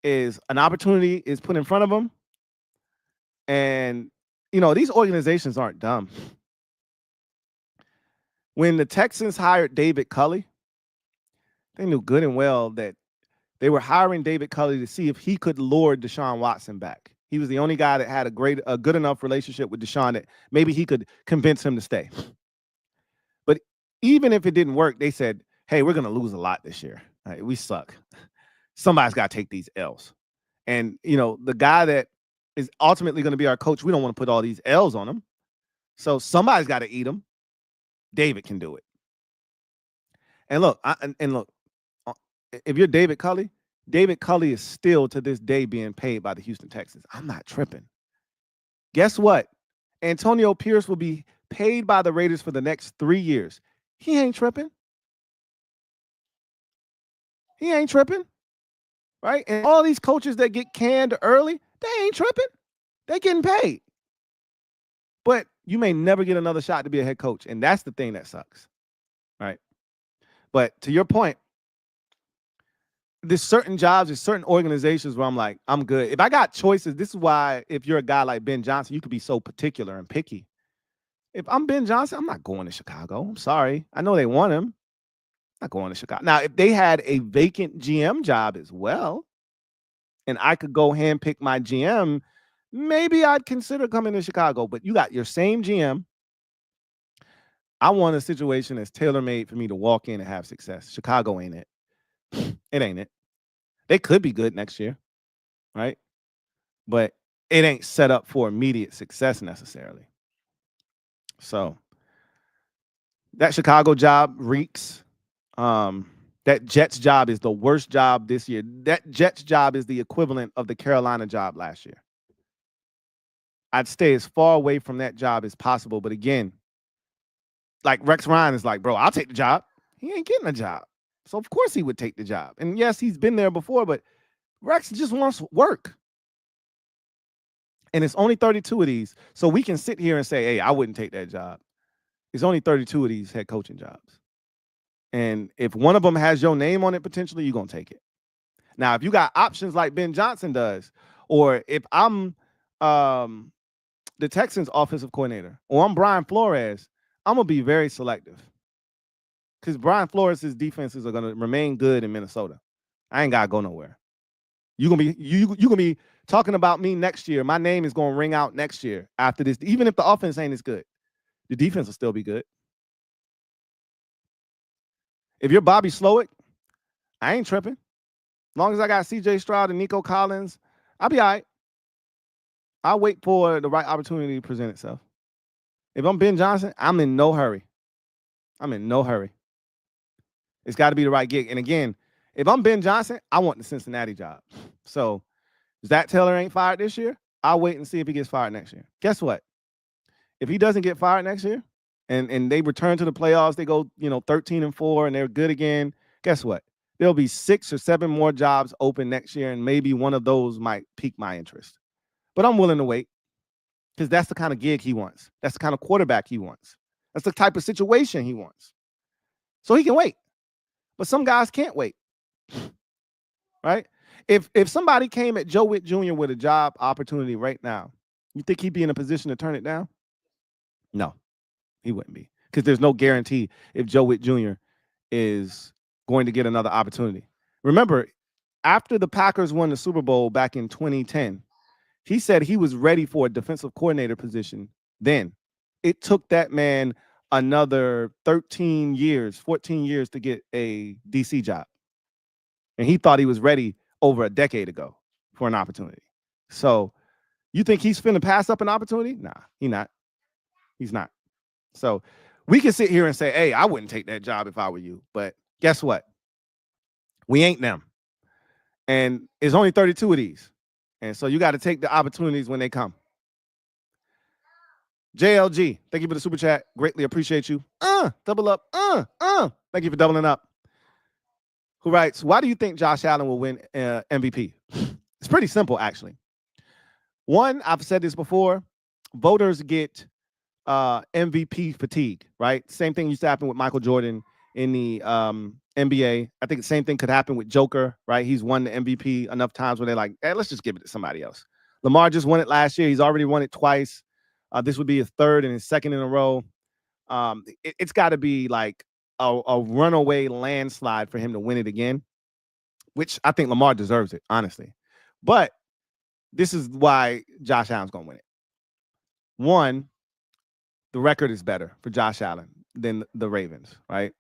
A: Is an opportunity is put in front of them. And, you know, these organizations aren't dumb. When the Texans hired David Culley, they knew good and well that they were hiring David Culley to see if he could lure Deshaun Watson back. He was the only guy that had a good enough relationship with Deshaun that maybe he could convince him to stay. But even if it didn't work, they said, hey, we're going to lose a lot this year. Right, we suck. Somebody's got to take these L's. And, you know, the guy that is ultimately going to be our coach, we don't want to put all these L's on him. So somebody's got to eat them. David can do it. And look, look, if you're David Culley is still to this day being paid by the Houston Texans. I'm not tripping. Guess what? Antonio Pierce will be paid by the Raiders for the next 3 years. He ain't tripping. He ain't tripping. Right? And all these coaches that get canned early, they ain't tripping. They're getting paid. But you may never get another shot to be a head coach. And that's the thing that sucks. Right? But to your point, there's certain jobs, there's certain organizations where I'm like, I'm good. If I got choices, this is why if you're a guy like Ben Johnson, you could be so particular and picky. If I'm Ben Johnson, I'm not going to Chicago. I'm sorry. I know they want him. I'm not going to Chicago. Now, if they had a vacant GM job as well, and I could go handpick my GM, maybe I'd consider coming to Chicago. But you got your same GM. I want a situation that's tailor-made for me to walk in and have success. Chicago ain't it. It ain't it. They could be good next year, right? But it ain't set up for immediate success necessarily. So that Chicago job reeks. That Jets job is the worst job this year. That Jets job is the equivalent of the Carolina job last year. I'd stay as far away from that job as possible. But again, like Rex Ryan is like, bro, I'll take the job. He ain't getting a job. So of course he would take the job. And yes, he's been there before, but Rex just wants work. And it's only 32 of these. So we can sit here and say, hey, I wouldn't take that job. It's only 32 of these head coaching jobs. And if one of them has your name on it, potentially, you're going to take it. Now, if you got options like Ben Johnson does, or if I'm the Texans offensive coordinator, or I'm Brian Flores, I'm going to be very selective. Because Brian Flores' defenses are going to remain good in Minnesota. I ain't got to go nowhere. You're gonna be talking about me next year. My name is going to ring out next year after this. Even if the offense ain't as good, the defense will still be good. If you're Bobby Slowick, I ain't tripping. As long as I got C.J. Stroud and Nico Collins, I'll be all right. I'll wait for the right opportunity to present itself. If I'm Ben Johnson, I'm in no hurry. I'm in no hurry. It's got to be the right gig. And again, if I'm Ben Johnson, I want the Cincinnati job. So Zach Taylor ain't fired this year. I'll wait and see if he gets fired next year. Guess what? If he doesn't get fired next year and they return to the playoffs, they go, 13-4 and they're good again. Guess what? There'll be 6 or 7 more jobs open next year, and maybe one of those might pique my interest. But I'm willing to wait because that's the kind of gig he wants. That's the kind of quarterback he wants. That's the type of situation he wants. So he can wait. But some guys can't wait. Right? If somebody came at Joe Witt Jr. with a job opportunity right now, you think he'd be in a position to turn it down? No, he wouldn't be, because there's no guarantee if Joe Witt Jr. is going to get another opportunity. Remember, after the Packers won the Super Bowl back in 2010, he said he was ready for a defensive coordinator position then. It took that man another 13 years, 14 years to get a DC job. And he thought he was ready over a decade ago for an opportunity. So you think he's finna pass up an opportunity? Nah, he's not. He's not. So we can sit here and say, hey, I wouldn't take that job if I were you. But guess what? We ain't them. And it's only 32 of these. And so you got to take the opportunities when they come. JLG, thank you for the super chat. Greatly appreciate you. Double up. Thank you for doubling up. Who writes, why do you think Josh Allen will win MVP? It's pretty simple, actually. One, I've said this before, voters get MVP fatigue, right? Same thing used to happen with Michael Jordan in the NBA. I think the same thing could happen with Joker, right? He's won the MVP enough times where they're like, hey, let's just give it to somebody else. Lamar just won it last year. He's already won it twice. This would be his third and his second in a row. It's got to be like a runaway landslide for him to win it again, which I think Lamar deserves it, honestly. But this is why Josh Allen's going to win it. One, the record is better for Josh Allen than the Ravens, right?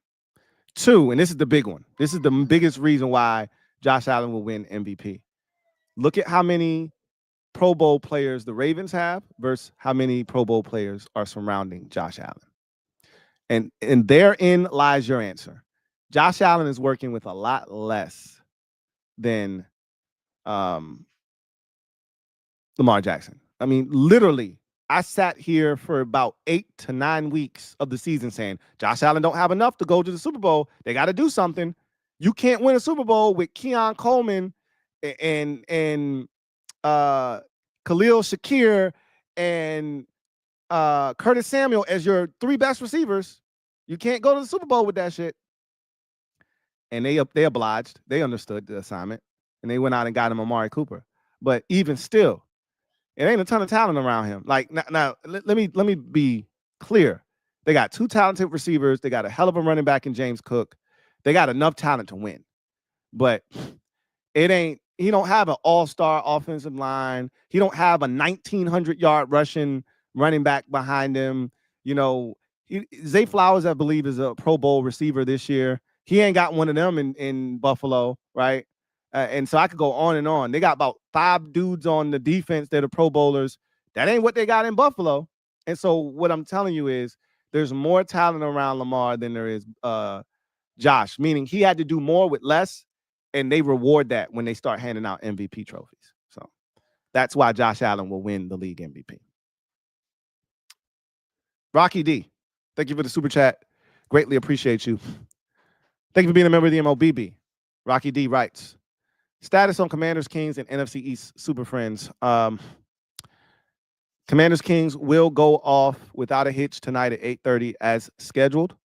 A: Two, and this is the big one. This is the biggest reason why Josh Allen will win MVP. Look at how many Pro Bowl players the Ravens have versus how many Pro Bowl players are surrounding Josh Allen. And therein lies your answer. Josh Allen is working with a lot less than Lamar Jackson. I mean, literally, I sat here for about 8 to 9 weeks of the season saying, Josh Allen don't have enough to go to the Super Bowl. They got to do something. You can't win a Super Bowl with Keon Coleman and Khalil Shakir and Curtis Samuel as your 3 best receivers. You can't go to the Super Bowl with that shit. And they obliged. They understood the assignment. And they went out and got him Amari Cooper. But even still, it ain't a ton of talent around him. Like now let me be clear. They got 2 talented receivers. They got a hell of a running back in James Cook. They got enough talent to win. But he don't have an all-star offensive line. He don't have a 1,900-yard rushing running back behind him. Zay Flowers, I believe, is a Pro Bowl receiver this year. He ain't got one of them in Buffalo, right? And so I could go on and on. They got about 5 dudes on the defense that are Pro Bowlers. That ain't what they got in Buffalo. And so what I'm telling you is there's more talent around Lamar than there is Josh, meaning he had to do more with less, and they reward that when they start handing out MVP trophies. So that's why Josh Allen will win the league MVP. Rocky D, thank you for the super chat. Greatly appreciate you. Thank you for being a member of the MOBB. Rocky D writes, status on Commanders, Kings, and NFC East Super Friends. Commanders, Kings will go off without a hitch tonight at 8:30 as scheduled.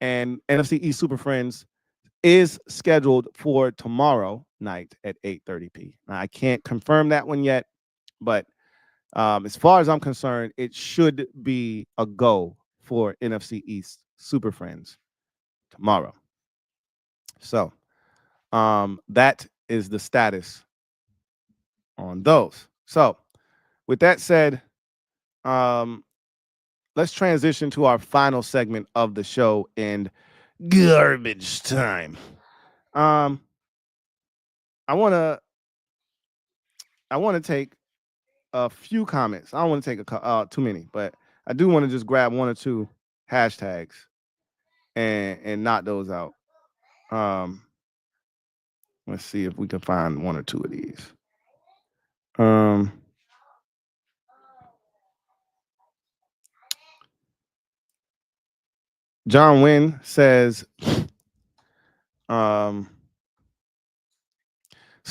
A: And NFC East Super Friends is scheduled for tomorrow night at 8:30 p.m. Now, I can't confirm that one yet, but as far as I'm concerned, it should be a go for NFC East Super Friends tomorrow. So that is the status on those. So with that said, let's transition to our final segment of the show and garbage time. I want to take a few comments. I don't want to take too many, but I do want to just grab 1 or 2 hashtags and knock those out. Let's see if we can find one or two of these. John Wynn says, so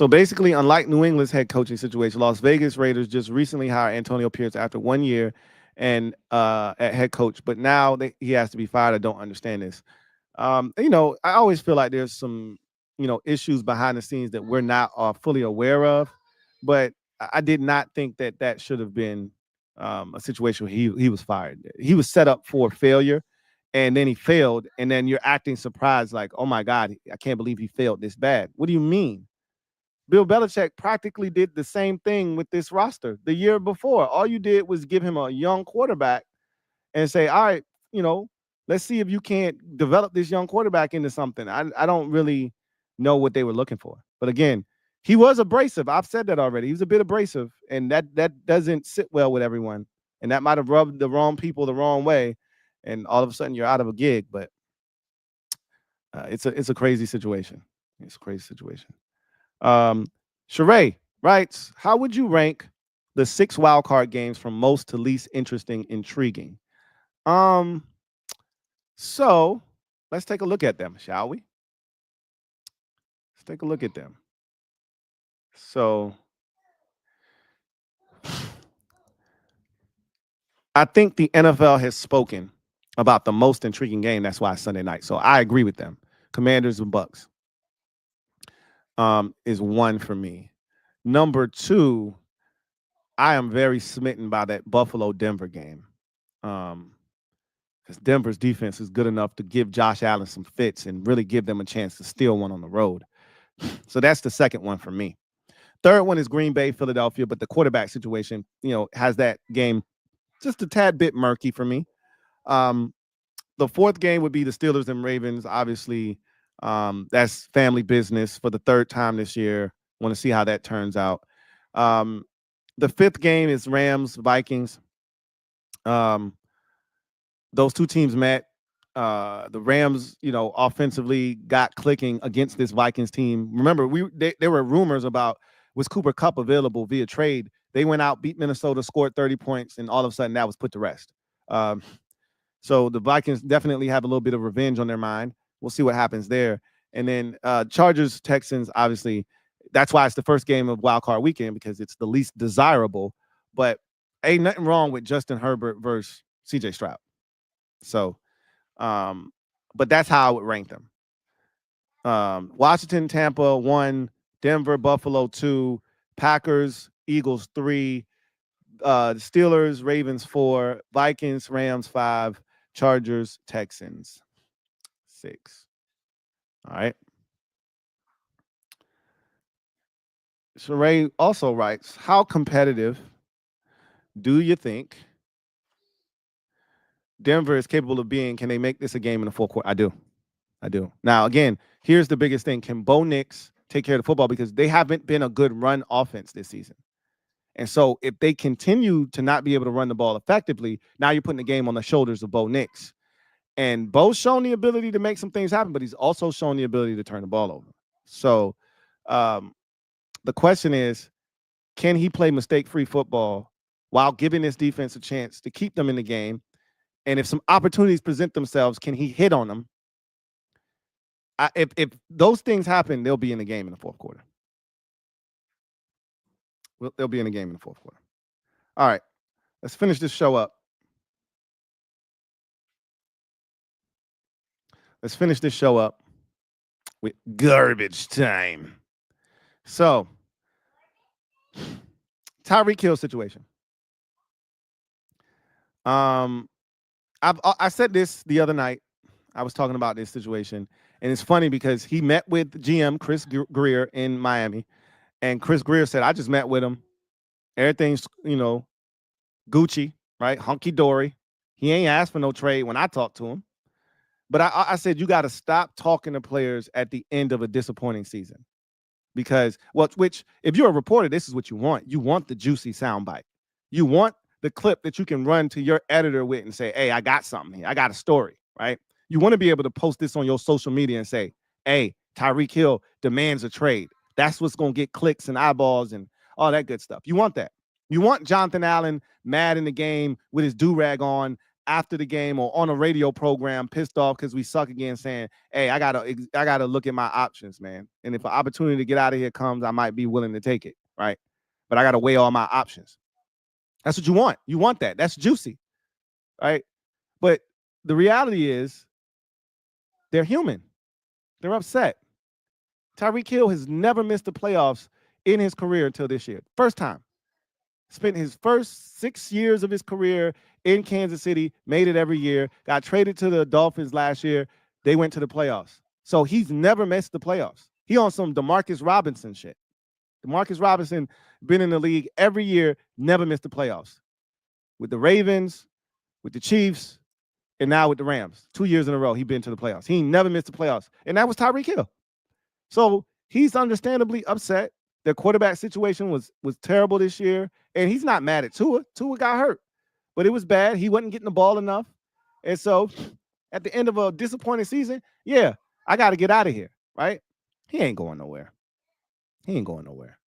A: basically, unlike New England's head coaching situation, Las Vegas Raiders just recently hired Antonio Pierce after 1 year and at head coach, but now he has to be fired. I don't understand this. I always feel like there's some, issues behind the scenes that we're not fully aware of, but I did not think that should have been a situation where he was fired. He was set up for failure, and then he failed, and then you're acting surprised like, oh my God, I can't believe he failed this bad. What do you mean? Bill Belichick practically did the same thing with this roster the year before. All you did was give him a young quarterback and say, all right, let's see if you can't develop this young quarterback into something. I don't really know what they were looking for. But again, he was abrasive. I've said that already. He was a bit abrasive, and that doesn't sit well with everyone. And that might have rubbed the wrong people the wrong way, and all of a sudden you're out of a gig. But it's a crazy situation. It's a crazy situation. Sheree writes, how would you rank the 6 wildcard games from most to least interesting, intriguing? So let's take a look at them, shall we? Let's take a look at them. So I think the NFL has spoken about the most intriguing game. That's why it's Sunday night. So I agree with them. Commanders and Bucks is 1 for me. Number 2, I am very smitten by that Buffalo-Denver game. Because Denver's defense is good enough to give Josh Allen some fits and really give them a chance to steal one on the road. So that's the second one for me. Third one is Green Bay, Philadelphia, but the quarterback situation, has that game just a tad bit murky for me. The fourth game would be the Steelers and Ravens. Obviously, that's family business for the third time this year. Want to see how that turns out. The fifth game is Rams, Vikings. Those two teams met. The Rams, offensively got clicking against this Vikings team. Remember, there were rumors about, was Cooper Kupp available via trade? They went out, beat Minnesota, scored 30 points, and all of a sudden that was put to rest. So the Vikings definitely have a little bit of revenge on their mind. We'll see what happens there. And then Chargers, Texans, obviously, that's why it's the first game of Wild Card Weekend, because it's the least desirable. But ain't nothing wrong with Justin Herbert versus CJ Stroud. So, but that's how I would rank them. Washington, Tampa 1, Denver, Buffalo 2, Packers, Eagles 3, Steelers, Ravens 4, Vikings, Rams 5, Chargers, Texans 6. All right. Sheree also writes, how competitive do you think Denver is capable of being? Can they make this a game in the fourth quarter? I do. Now, again, here's the biggest thing. Can Bo Nix take care of the football? Because they haven't been a good run offense this season. And so if they continue to not be able to run the ball effectively, now you're putting the game on the shoulders of Bo Nix. And Bo's shown the ability to make some things happen, but he's also shown the ability to turn the ball over. So the question is, can he play mistake-free football while giving his defense a chance to keep them in the game? And if some opportunities present themselves, can he hit on them? If those things happen, they'll be in the game in the fourth quarter. They'll be in the game in the fourth quarter. All right, let's finish this show up. Let's finish this show up with garbage time. So, Tyreek Hill situation. I said this the other night. I was talking about this situation, and it's funny because he met with GM Chris Greer in Miami, and Chris Greer said, I just met with him. Everything's, Gucci, right? Hunky-dory. He ain't asked for no trade when I talked to him. But I said, you got to stop talking to players at the end of a disappointing season. Because, which, if you're a reporter, this is what you want. You want the juicy soundbite. You want the clip that you can run to your editor with and say, hey, I got something here. I got a story, right? You want to be able to post this on your social media and say, hey, Tyreek Hill demands a trade. That's what's going to get clicks and eyeballs and all that good stuff. You want that. You want Jonathan Allen mad in the game with his do-rag on after the game or on a radio program, pissed off because we suck again, saying, hey, I gotta look at my options, man. And if an opportunity to get out of here comes, I might be willing to take it, right? But I got to weigh all my options. That's what you want. You want that. That's juicy, right? But the reality is they're human. They're upset. Tyreek Hill has never missed the playoffs in his career until this year. First time. Spent his first 6 years of his career in Kansas City, made it every year, got traded to the Dolphins last year. They went to the playoffs. So he's never missed the playoffs. He on some DeMarcus Robinson shit. DeMarcus Robinson been in the league every year, never missed the playoffs. With the Ravens, with the Chiefs, and now with the Rams. 2 years in a row, he's been to the playoffs. He never missed the playoffs. And that was Tyreek Hill. So he's understandably upset. Their quarterback situation was terrible this year. And he's not mad at Tua. Tua got hurt. But it was bad. He wasn't getting the ball enough. And so at the end of a disappointing season, yeah, I got to get out of here, right? He ain't going nowhere. He ain't going nowhere.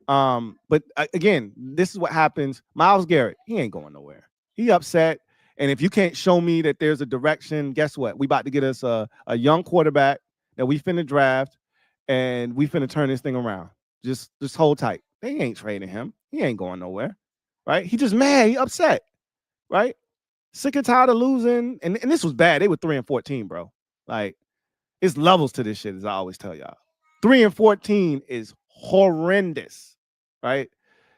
A: But again, this is what happens. Myles Garrett, he ain't going nowhere. He upset. And if you can't show me that there's a direction, guess what? We about to get us a young quarterback that we finna draft, and we finna turn this thing around. Just hold tight. They ain't trading him. He ain't going nowhere, right? He just mad. He upset, right? Sick and tired of losing. And this was bad. They were 3-14, bro. Like, it's levels to this shit, as I always tell y'all. 3-14 is horrendous, right?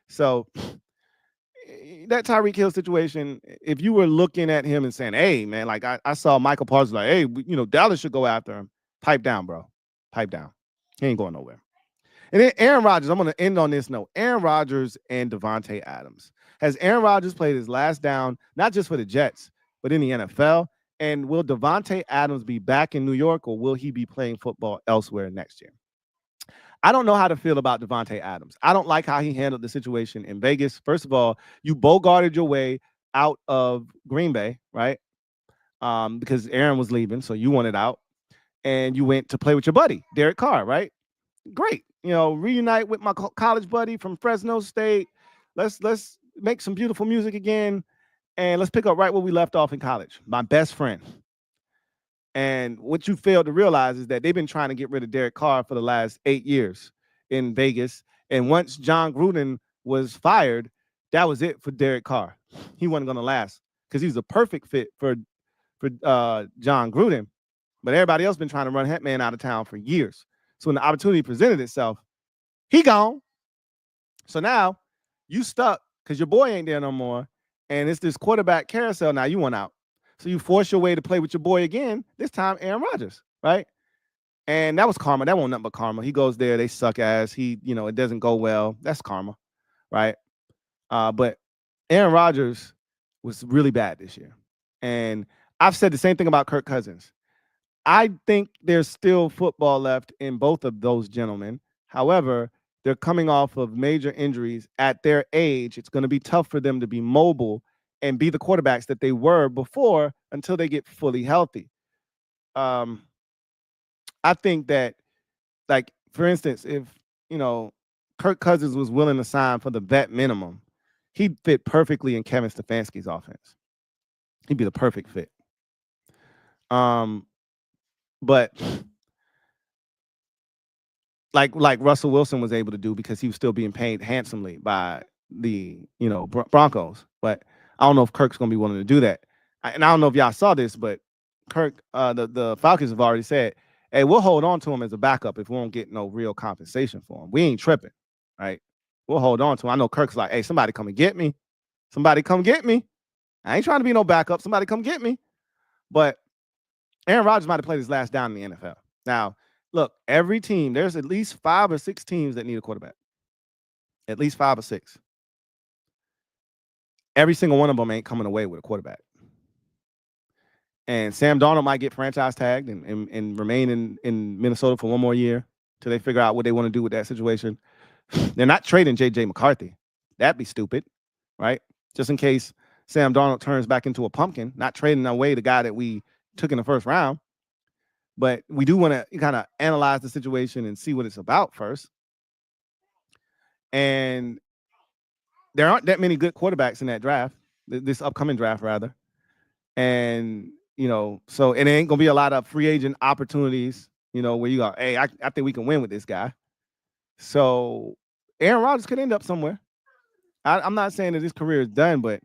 A: So that Tyreek Hill situation, if you were looking at him and saying, hey, man, like I saw Michael Parsons like, hey, Dallas should go after him. Pipe down, bro. Pipe down. He ain't going nowhere. And then Aaron Rodgers, I'm going to end on this note. Aaron Rodgers and Davante Adams. Has Aaron Rodgers played his last down, not just for the Jets, but in the NFL? And will Davante Adams be back in New York, or will he be playing football elsewhere next year? I don't know how to feel about Davante Adams. I don't like how he handled the situation in Vegas. First of all, you bogarted your way out of Green Bay, right? Because Aaron was leaving, so you wanted out. And you went to play with your buddy, Derek Carr, right? Great. Reunite with my college buddy from Fresno State. Let's make some beautiful music again. And let's pick up right where we left off in college. My best friend. And what you failed to realize is that they've been trying to get rid of Derek Carr for the last 8 years in Vegas. And once John Gruden was fired, that was it for Derek Carr. He wasn't going to last because he's a perfect fit for John Gruden. But everybody else been trying to run Hetman out of town for years. So when the opportunity presented itself, he gone. So now you stuck because your boy ain't there no more. And it's this quarterback carousel. Now you want out. So you force your way to play with your boy again, this time Aaron Rodgers, right? And that was karma. That wasn't nothing but karma. He goes there, they suck ass. It doesn't go well. That's karma, right? But Aaron Rodgers was really bad this year. And I've said the same thing about Kirk Cousins. I think there's still football left in both of those gentlemen. However, they're coming off of major injuries at their age. It's going to be tough for them to be mobile and be the quarterbacks that they were before until they get fully healthy. I think that, like, for instance, if, Kirk Cousins was willing to sign for the vet minimum, he'd fit perfectly in Kevin Stefanski's offense. He'd be the perfect fit. But like Russell Wilson was able to do because he was still being paid handsomely by the, Broncos. But I don't know if Kirk's going to be willing to do that. And I don't know if y'all saw this, but Kirk, the Falcons have already said, hey, we'll hold on to him as a backup if we won't get no real compensation for him. We ain't tripping, right? We'll hold on to him. I know Kirk's like, hey, somebody come and get me. Somebody come get me. I ain't trying to be no backup. Somebody come get me. But Aaron Rodgers might have played his last down in the NFL. Now, look, every team, there's at least 5 or 6 teams that need a quarterback. At least 5 or 6. Every single one of them ain't coming away with a quarterback. And Sam Darnold might get franchise tagged and remain in Minnesota for one more year till they figure out what they want to do with that situation. They're not trading J.J. McCarthy. That'd be stupid, right? Just in case Sam Darnold turns back into a pumpkin, not trading away the guy that we took in the first round. But we do want to kind of analyze the situation and see what it's about first. And there aren't that many good quarterbacks in that draft, this upcoming draft, rather. And, so and it ain't going to be a lot of free agent opportunities, where you go, hey, I think we can win with this guy. So Aaron Rodgers could end up somewhere. I'm not saying that his career is done, but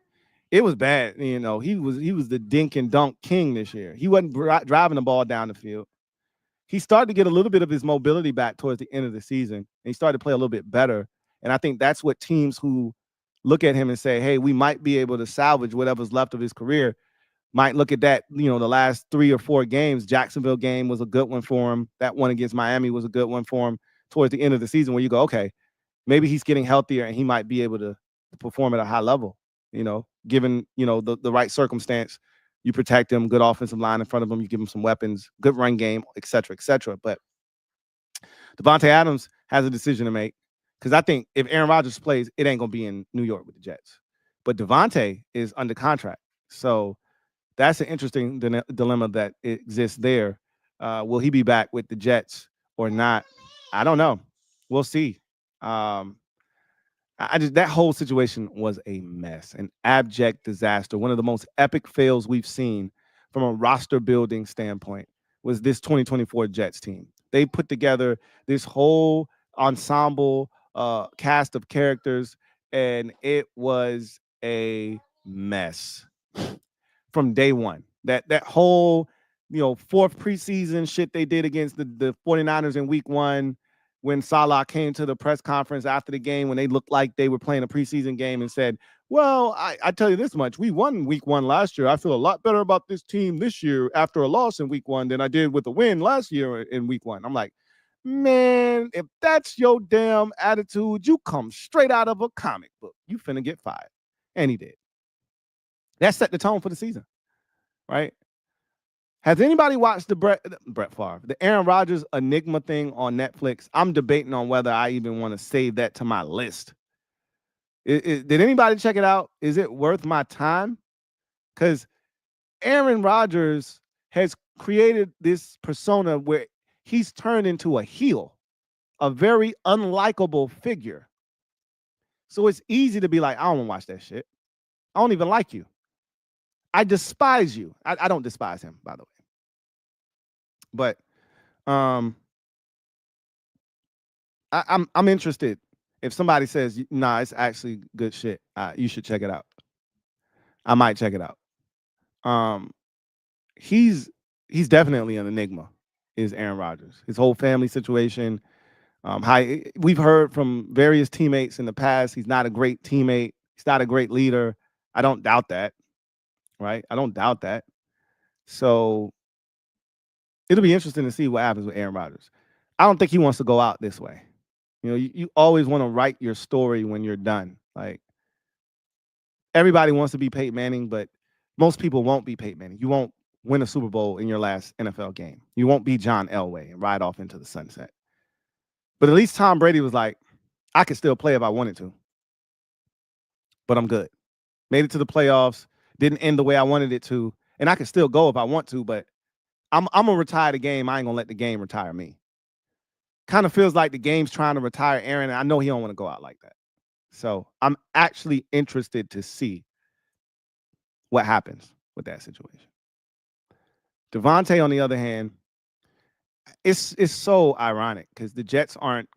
A: it was bad. He was the dink and dunk king this year. He wasn't driving the ball down the field. He started to get a little bit of his mobility back towards the end of the season, and he started to play a little bit better. And I think that's what teams who look at him and say, hey, we might be able to salvage whatever's left of his career might look at that. The last 3 or 4 games, Jacksonville game was a good one for him. That one against Miami was a good one for him towards the end of the season, where you go, okay, maybe he's getting healthier and he might be able to perform at a high level, given, the right circumstance. You protect him, good offensive line in front of him, you give him some weapons, good run game, et cetera, et cetera. But Davante Adams has a decision to make, because I think if Aaron Rodgers plays, it ain't going to be in New York with the Jets. But Davante is under contract. So that's an interesting dilemma that exists there. Will he be back with the Jets or not? I don't know. We'll see. That whole situation was a mess, an abject disaster. One of the most epic fails we've seen from a roster building standpoint was this 2024 Jets team. They put together this whole ensemble cast of characters, and it was a mess from day one. That whole, fourth preseason shit they did against the 49ers in week 1, when Salah came to the press conference after the game, when they looked like they were playing a preseason game, and said, well, I tell you this much, we won week 1 last year. I feel a lot better about this team this year after a loss in week 1 than I did with a win last year in week 1. I'm like, man, if that's your damn attitude, you come straight out of a comic book. You finna get fired. And he did. That set the tone for the season, right? Has anybody watched the Brett Favre, the Aaron Rodgers Enigma thing on Netflix? I'm debating on whether I even want to save that to my list. Did anybody check it out? Is it worth my time? Because Aaron Rodgers has created this persona where he's turned into a heel, a very unlikable figure. So it's easy to be like, I don't want to watch that shit. I don't even like you. I despise you. I don't despise him, by the way. But I'm interested. If somebody says, nah, it's actually good shit, you should check it out. I might check it out. He's definitely an enigma, is Aaron Rodgers. His whole family situation. We've heard from various teammates in the past, he's not a great teammate. He's not a great leader. I don't doubt that, right? I don't doubt that. So it'll be interesting to see what happens with Aaron Rodgers. I don't think he wants to go out this way. You always want to write your story when you're done. Like, everybody wants to be Peyton Manning, but most people won't be Peyton Manning. You won't win a Super Bowl in your last NFL game. You won't be John Elway and ride off into the sunset. But at least Tom Brady was like, I could still play if I wanted to, but I'm good. Made it to the playoffs, didn't end the way I wanted it to, and I could still go if I want to, but I'm going to retire the game. I ain't going to let the game retire me. Kind of feels like the game's trying to retire Aaron, and I know he don't want to go out like that. So I'm actually interested to see what happens with that situation. Davante, on the other hand, it's so ironic because the Jets aren't,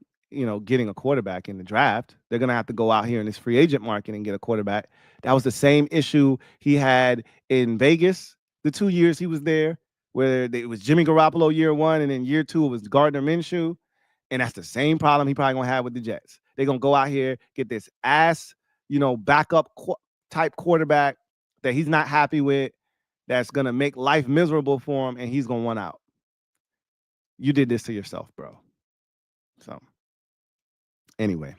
A: getting a quarterback in the draft. They're going to have to go out here in this free agent market and get a quarterback. That was the same issue he had in Vegas the 2 years he was there, where it was Jimmy Garoppolo year 1, and then year 2 it was Gardner Minshew. And that's the same problem he probably going to have with the Jets. They're going to go out here, get this ass, backup type quarterback that he's not happy with, that's going to make life miserable for him, and he's going to want out. You did this to yourself, bro. So, anyway,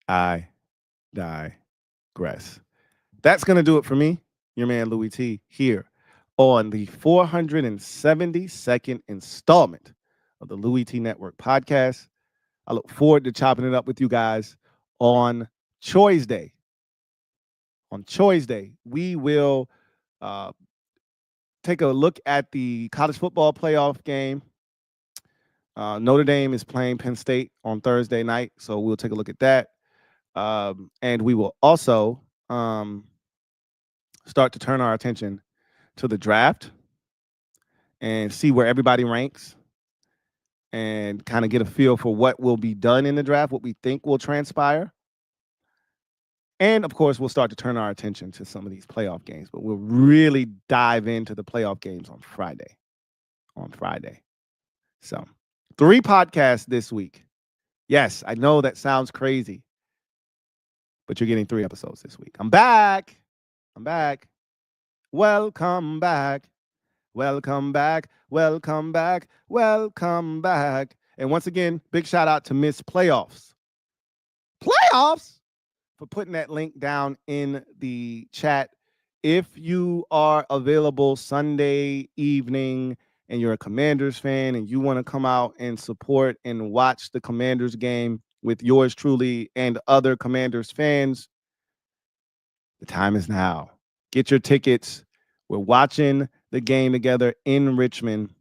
A: I digress. That's going to do it for me, your man Louie T, here on the 472nd installment of the Louie T Network podcast. I look forward to chopping it up with you guys on Choice Day. On Choice Day, we will take a look at the college football playoff game. Notre Dame is playing Penn State on Thursday night, so we'll take a look at that. And we will also start to turn our attention to the draft and see where everybody ranks and kind of get a feel for what will be done in the draft, what we think will transpire. And of course, we'll start to turn our attention to some of these playoff games, but we'll really dive into the playoff games on Friday. So 3 podcasts this week. Yes, I know that sounds crazy, but you're getting 3 episodes this week. I'm back. Welcome back. Welcome back. And once again, big shout out to Miss Playoffs for putting that link down in the chat. If you are available Sunday evening and you're a Commanders fan and you want to come out and support and watch the Commanders game with yours truly and other Commanders fans, the time is now. Get your tickets. We're watching the game together in Richmond.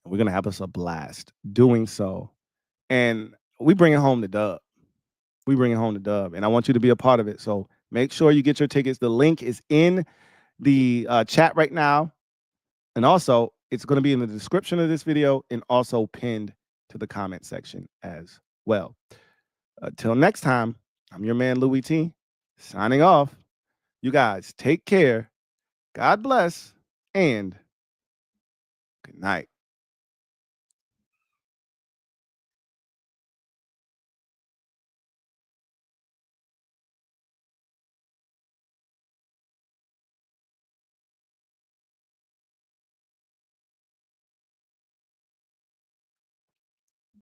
A: We're going to have us a blast doing so. And we bring it home the dub. And I want you to be a part of it. So make sure you get your tickets. The link is in the chat right now. And also, it's going to be in the description of this video and also pinned to the comment section as well. Till next time, I'm your man, Louie T, signing off. You guys take care. God bless and good night.